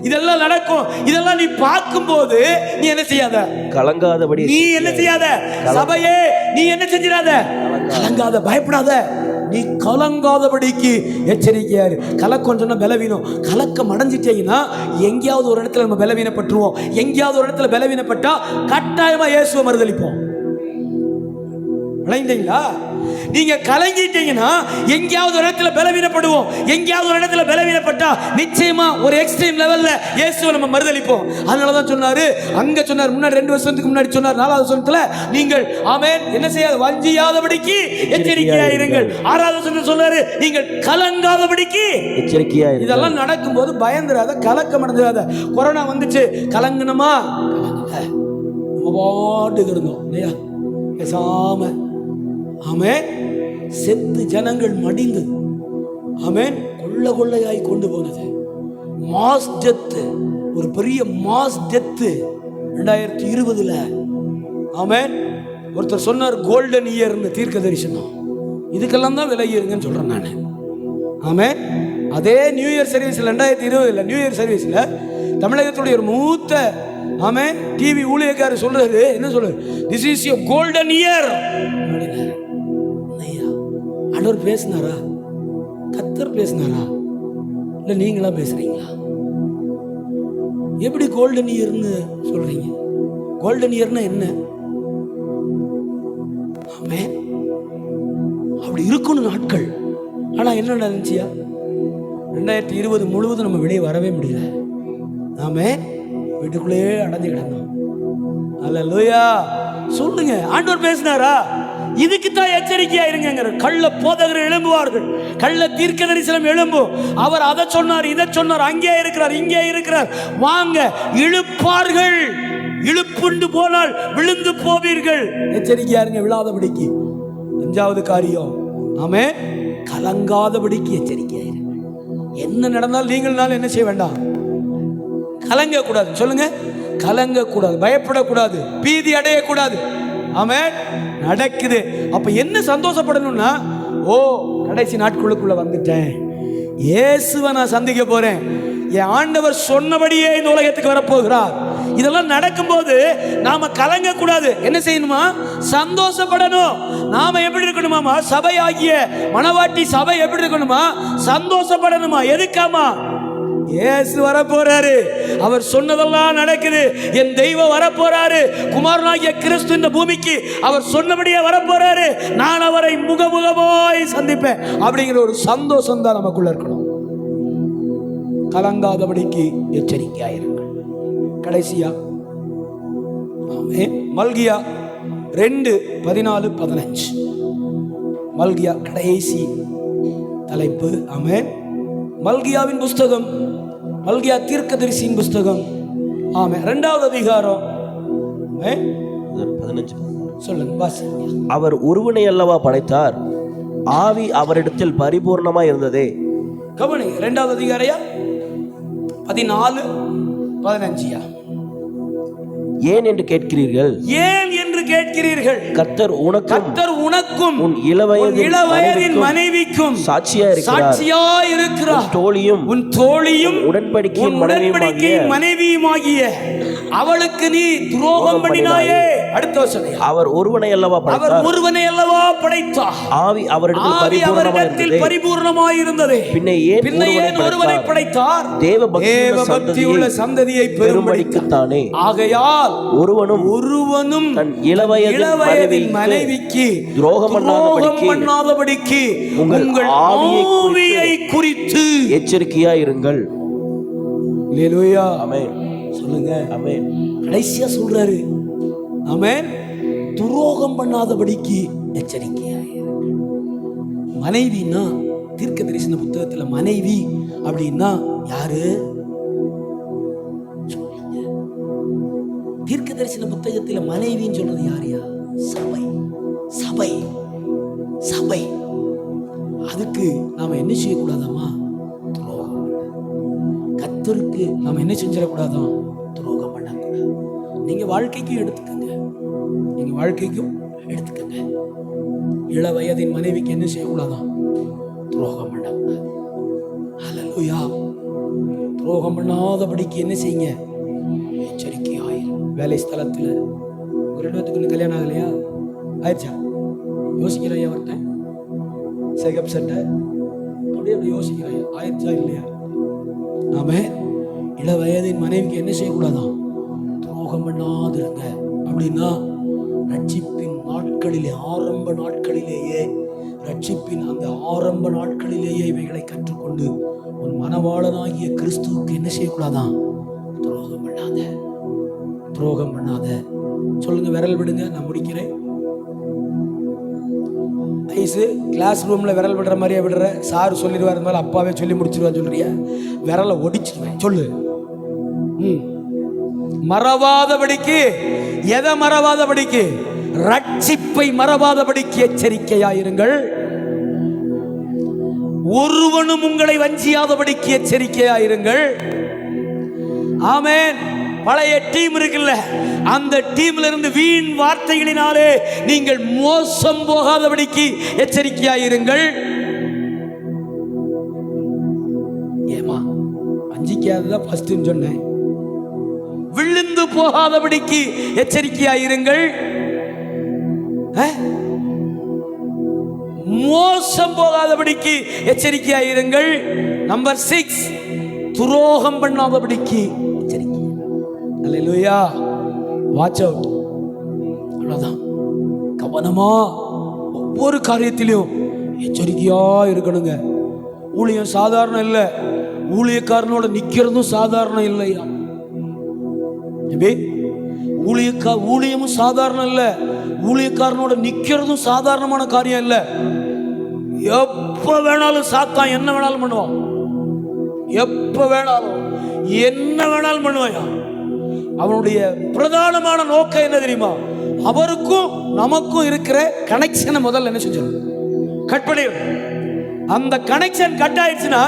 S1: இதெல்லாம் நடக்கும். இதெல்லாம் நீ பார்க்கும்போது நீ என்ன செய்யாத? கலங்காதபடி. நீ என்ன செய்யாத? சபையே நீ என்ன செஞ்சிடாத? கலங்காத, பயப்படாத. நீ கலங்காதபடிக்கு எச்சரிக்கையா இரு. கலக்கம் சொன்னா பலவீனம். கலக்கம் அடைஞ்சிட்டீங்கன்னா எங்கேயாவது ஒரு இடத்துல நம்ம பலவீனப்பட்டுருவோம். எங்கேயாவது ஒரு இடத்துல பலவீனப்பட்டா கட்டாயமா இயேசுவை மறுதலிப்போம். விளைந்தீங்களா? நீங்க கலங்கிட்டீங்கன்னா எங்கேயாவது ஒரு இடத்துல பலவீனப்படுவோம். எங்கேயாவது ஒரு இடத்துல பலவீனப்பட்டா நிச்சயமா ஒரு எக்ஸ்ட்ரீம் லெவல்ல இயேசுவை நம்ம மறுதலிப்போம். அதனாலதான் சொன்னாரு, அங்க சொன்னார், முன்னாடி 2 வருஷத்துக்கு முன்னாடி சொன்னார், 4வது வசனத்துல, நீங்கள் ஆமென் என்ன செய்யாது? வஞ்சியாதபடிக்கு எச்சரிக்கையா இருங்கள். 6வது வசனத்துல சொன்னாரு, நீங்கள் கலங்காதபடிக்கு எச்சரிக்கையா இருங்கள். இதெல்லாம் நடக்கும்போது பயந்துராத, கலக்கம் அடைஞ்சிராத. கொரோனா வந்துச்சு, கலங்கணுமா? நம்ம பாட்டுக்கு இருந்தோம் இல்லையா? பேசாம. ஆமென். செத்து ஜனங்கள் மடிந்தது. ஆமென். கொள்ளையாய் கொண்டு போனது. மாஸ் டெத், ஒரு பெரிய மாஸ் டெத் 2020. ஆமென். ஒருத்தர் சொன்னார், கோல்டன் இயர் தீர்க்க தரிசனம். இதுக்கெல்லாம் தான் விலகி இருங்கன்னு சொல்றேன் நான். ஆமென். அதே நியூ இயர் சர்வீஸ்ல 2020 நியூ இயர் சர்வீஸ்ல தமிழகத்துடைய ஒரு மூத்த ஆமென் டிவி ஊழியக்காரர் சொல்றது என்ன சொல்றது, this is your golden year. ஆண்டவர் பேசினாரா? கர்த்தர் பேசினாரா? இல்ல நீங்களா பேசுறீங்களா? எப்படி கோல்டன் இயர்னு சொல்றீங்க? கோல்டன் இயர்னா என்ன? ஆமென், அப்படி இருக்கணும் நாட்கள். ஆனா என்ன நடந்துச்சியா? 2020 முழுவதும் நம்ம வெளியே வரவே முடியல. ஆமென், வீட்டுக்குள்ளேயே அடைஞ்சு கிடந்தோம். அல்லேலூயா. சொல்லுங்க, ஆண்டவர் பேசினாரா? இதுக்கு தான் எச்சரிக்கையா இருங்க. கள்ள போதகர்கள் எழும்புவார்கள், கள்ள தீர்க்க தரிசனம் எழும்பும். அவர் அதை சொன்னார், இதை சொன்னார், அங்கே இருக்கிறார், இங்கே இருக்கிறார், வாங்க இழுப்பார்கள். இழுப்புண்டு போனால் விழுந்து போவீர்கள். எச்சரிக்கையா இருங்க, விழாதபடிக்கு. 5வது காரியம், ஆமென், கலங்காதபடிக்கு எச்சரிக்கையா இருங்க. என்ன நடந்தாலும் நீங்கள்னாலும் என்ன செய்ய வேண்டாம், கலங்க கூடாது. சொல்லுங்க, கலங்க கூடாது, பயப்படக்கூடாது, பீதி அடையக்கூடாது. ஆமென், நடக்குது. அப்ப என்ன சந்தோஷப்படணும்னா, ஓ கடைசி நாட்களுக்குள்ள வந்துட்டேன், இயேசுவை நான் சந்திக்க போறேன், என் ஆண்டவர் சொன்னபடியே இந்த உலகத்துக்கு வரப்போகிறார். இதெல்லாம் நடக்கும்போது நாம கலங்க கூடாது. என்ன செய்யணுமா? சந்தோஷப்படணும். நாம எப்படி இருக்கணுமா? சபை ஆகிய மணவாட்டி சபை எப்படி இருக்கணுமா? சந்தோஷப்படணுமா? எதுக்காமா? இயேசு வரப்போறாரு, அவர் சொன்னதெல்லாம் நடக்குது. என் தெய்வம் வரப்போறாரு, குமாரனாகிய கிறிஸ்து இந்த பூமிக்கு அவர் சொன்னபடியே வரப்போறாரு, நான் அவரை முகமுகமாய் சந்திப்பேன் அப்படிங்கிற ஒரு சந்தோஷம் தான் நமக்குள்ள இருக்கணும். கலங்காதபடிக்கு எச்சரிக்கையாயிருங்கள். கடைசியா மல்கியா 2:14-15 மல்கியா கடைசி தலைப்பு. ஆமென், மல்கியாவின் புஸ்தகம், மல்கியா தீர்க்கதரிசியின் புஸ்தகம். ஆமென், 2வது அதிகாரம்
S3: 15
S1: சொல்லுங்க, வாசிங்க.
S3: அவர் ஒருவனை அல்லவா படைத்தார், ஆவி அவரிடத்தில் பரிபூர்ணமாய் இருந்ததே.
S1: கவனிங்க, 2வது அதிகாரையா 14-15.
S3: ஏன் என்று கேட்கிறீர்கள்?
S1: ஏன் என்று கேட்கிறீர்கள்?
S3: கர்த்தர் உனக்கும்
S1: உன் இளவயதின் மனைவிக்கும் சாட்சியா இருக்கிறார். உன் தோழியும் உடன்படிக்கையின் மனைவியுமாகிய அவளுக்கு நீ துரோகம் பண்ணினாயே. அடுத்த வசனம், அவர் ஒருவனை அல்லவா படைத்தார், ஆவி அவரிடத்தில் பரிபூர்ணமாய் இருந்தது. பின்ன ஏன் ஒருவனை படைத்தார்? தேவ பக்தியுள்ள சந்ததியை பெறும்படிக்குத்தானே. ஆகையால் ஒருவனும் தன் இளவயதின் மனைவிக்கு துரோகம் பண்ணாதபடிக்கு உங்கள் ஆவியை குறித்து
S3: எச்சரிக்கையா இருங்கள்.
S1: அல்லேலூயா.
S3: ஆமென்,
S1: சொல்லுங்க.
S3: ஆமென்.
S1: கடைசியா சொல்றாரு, ஆமென், துரோகம் பண்ணாதபடிக்கு எச்சரிக்கையா இருங்கள். மனைவினா தீர்க்க தரிசன புத்தகத்துல மனைவி அப்படின்னா யாரு? தீர்க்க தரிசன புத்தகத்தில் மனைவின்னு சொல்றது யாரையா? சபை, சபை, சபை. அதுக்கு நாம என்ன செய்யக்கூடாதாமா? துரோகம். கர்த்தருக்கு நாம என்ன செஞ்சிடக்கூடாதாம்? துரோகம் பண்ணக்கூடாது. நீங்க வாழ்க்கைக்கும் எடுத்துக்கங்க, நீங்க வாழ்க்கைக்கும் எடுத்துக்கங்க. இள வயதின் மனைவிக்கு என்ன செய்யக்கூடாதாம்? துரோகம் பண்ணக்கூடாது. அல்லேலூயா. துரோகம் பண்ணாதபடிக்கு என்ன செய்யுங்க? எச்சரிக்கையாயிரும். வேலை ஸ்தலத்தில் ஒரு 2 பேத்துக்கு கல்யாணம் ஆகலையா? ஆயிடுச்சா? யோசிக்கிறாயா? ஒருத்தன் சேகப் சட்டை அப்படியே அப்படி யோசிக்கிறாயா? ஆயிடுச்சா இல்லையா? நாம இள வயதின் மனைவிக்கு என்ன செய்யக்கூடாதான்? துரோகம் பண்ணாதிருங்க. அப்படின்னா ரட்சிப்பின் நாட்களிலே, ஆரம்ப நாட்களிலேயே, ரட்சிப்பின் அந்த ஆரம்ப நாட்களிலேயே இவைகளை கற்றுக்கொண்டு உன் மனவாளனாகிய கிறிஸ்துவுக்கு என்ன செய்யக்கூடாதான்? துரோகம் பண்ணாத, துரோகம் பண்ணாத. சொல்லுங்க, விரல் விடுங்க, நான் முடிக்கிறேன். ஐசு கிளாஸ் ரூம்ல விரல் விடுற மாதிரியே விடுற. சார் சொல்லிடுவார், மேல அப்பாவே சொல்லி முடிச்சிருவா சொல்றிய, விரலை ஒடிச்சிருவேன். சொல்லு. மறவாதபடிக்கு. எதை மறவாதபடிக்கு? ரட்சிப்பை மறவாதபடிக்கு எச்சரிக்கையாயிருங்கள். ஒருவனும் உங்களை வஞ்சியாதபடிக்கு எச்சரிக்கையாயிருங்கள். ஆமென். பழைய டீம் இருக்குல்ல, அந்த டீம்ல இருந்து வீண் வார்த்தைகளினாலே நீங்கள் மோசம் போகாதபடிக்கு எச்சரிக்கையாயிருங்கள். எச்சரிக்கையாதான் ஃபர்ஸ்ட்னு சொன்னேன். விழுந்து போகாதபடிக்கு எச்சரிக்கையாயிருங்கள், மோசம் போகாதபடிக்கு எச்சரிக்கையாயிருங்கள். நம்பர் 6, துரோகம் பண்ணாதபடிக்கு எச்சரிக்கை. அல்லேலூயா. Watch out. அவ்வளவுதான். கவனமா ஒவ்வொரு காரியத்திலையும் எச்சரிக்கையா இருக்கணுங்க. ஊழியம் சாதாரணம் இல்லை, ஊழியக்காரனோட நிக்கிறதும் சாதாரணம் இல்லையா. ஊழியமும் சாதாரணம் இல்லை, ஊழியக்காரனோட நிக்கிறதும் சாதாரணமான காரியம் இல்லை. எப்ப வேணாலும் சாத்தான் என்ன வேணாலும் பண்ணுவான், எப்ப வேணாலும் என்ன வேணாலும் பண்ணுவாயா. அவனுடைய பிரதானமான நோக்கம் என்ன தெரியுமா? அவருக்கும் நமக்கும் இருக்கிற கனெக்ஷனை முதல்ல என்ன செஞ்சிடும், கட் பண்ணிடும். அந்த கனெக்ஷன் கட் ஆயிடுச்சுன்னா,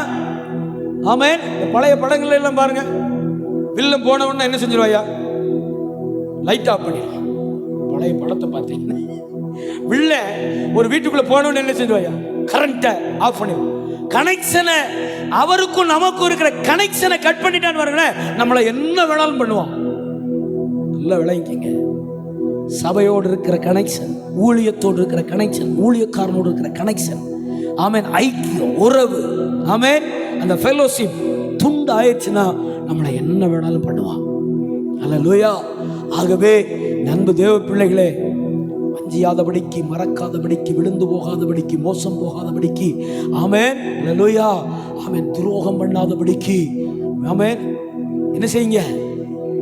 S1: ஆமென். பழைய படங்கள்ல எல்லாம் பாருங்க, வில்லன் போன உடனே என்ன செஞ்சிருவாயா, லைட் ஆஃப் பண்ணிடுவான். பழைய படத்தை பார்த்தீங்கன்னா வில்லன் ஒரு வீட்டுக்குள்ள போன உடனே என்ன செஞ்சிருவாயா, கரண்ட்டை ஆஃப் பண்ணிடுவான். கனெக்ஷனை, அவருக்கும் நமக்கும் இருக்கிற கனெக்ஷனை கட் பண்ணிட்டான்னு பாருங்களேன், நம்மளை என்ன வேணாலும் பண்ணுவான். நல்லா விளங்கிங்க. சபையோடு இருக்கிற கனெக்ஷன், ஊழியத்தோடு இருக்கிற கனெக்ஷன், ஊழியக்காரனோடு இருக்கிற கனெக்ஷன், ஆமென், ஐக்கியம், உறவு, ஆமென், அந்த ஃபெலோஷிப் துண்டு ஆயிடுச்சுன்னா நம்மளை என்ன வேணாலும் பண்ணுவான். அல்லேலூயா. ஆகவே நண்பு தேவ பிள்ளைகளே, வஞ்சியாதபடிக்கு, மறக்காதபடிக்கு, விழுந்து போகாதபடிக்கு, மோசம் போகாதபடிக்கு, ஆமென், அல்லேலூயா, ஆமென், துரோகம் பண்ணாதபடிக்கு, ஆமென், என்ன செய்யுங்க,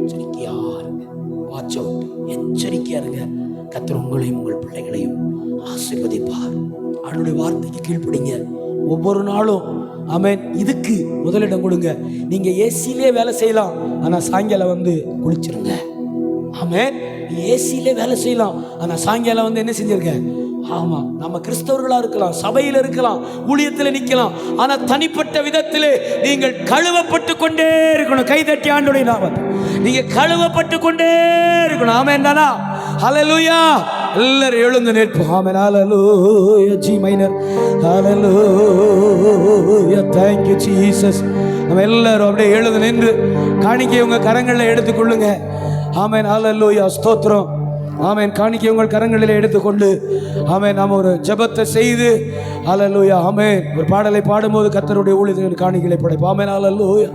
S1: எச்சரிக்கையா இருங்க. Watch out. எச்சரிக்கையா இருங்க. கர்த்தர் உங்களையும் உங்கள் பிள்ளைகளையும் ஆசீர்வதிப்பார். அவருடைய வார்த்தைக்கு கீழ்ப்படிங்க. ஒவ்வொரு நாளும், ஆமென், இதுக்கு முதலிடம் கொடுங்க. நீங்க ஏசிலே வேலை செய்யலாம், ஆனா சாயங்காலம் வந்து குளிச்சிருங்க. ஆமென். ஏசிலே வேலை செய்யலாம், ஆனா சாயங்காலம் வந்து என்ன செஞ்சிருங்க. ஆமா, நம்ம கிறிஸ்தவர்களா இருக்கலாம், சபையில இருக்கலாம், ஊழியத்தில் நிக்கலாம், ஆனா தனிப்பட்ட விதத்திலே நீங்கள் கழுவப்பட்டு கொண்டே இருக்கணும். கைதட்டி ஆண்டவருடைய நாமத்தை நீங்க கழுவப்பட்டு கொண்டே இருக்கணும். ஆமென் தானா? ஹல்லேலூயா. எல்லாரும் எழுந்து நிற்போம். ஆமென். ஹல்லேலூயா. G minor. ஹல்லேலூயா. thank you Jesus. நம்ம எல்லாரும் அப்படியே எழுந்து நின்று காணிக்கை உங்க கரங்களில் எடுத்துக்கொள்ளுங்க. ஆமென். ஹல்லேலூயா. ஸ்தோத்திரம். ஆமென். காணிக்கை உங்கள் கரங்களில் எடுத்துக்கொண்டு, ஆமென், நாம் ஒரு ஜெபத்தை செய்து, ஹல்லேலூயா, ஆமென், ஒரு பாடலை பாடும்போது கர்த்தருடைய ஊழியத்தின் காணிக்கைகளை படைப்போம். ஆமென். ஹல்லேலூயா.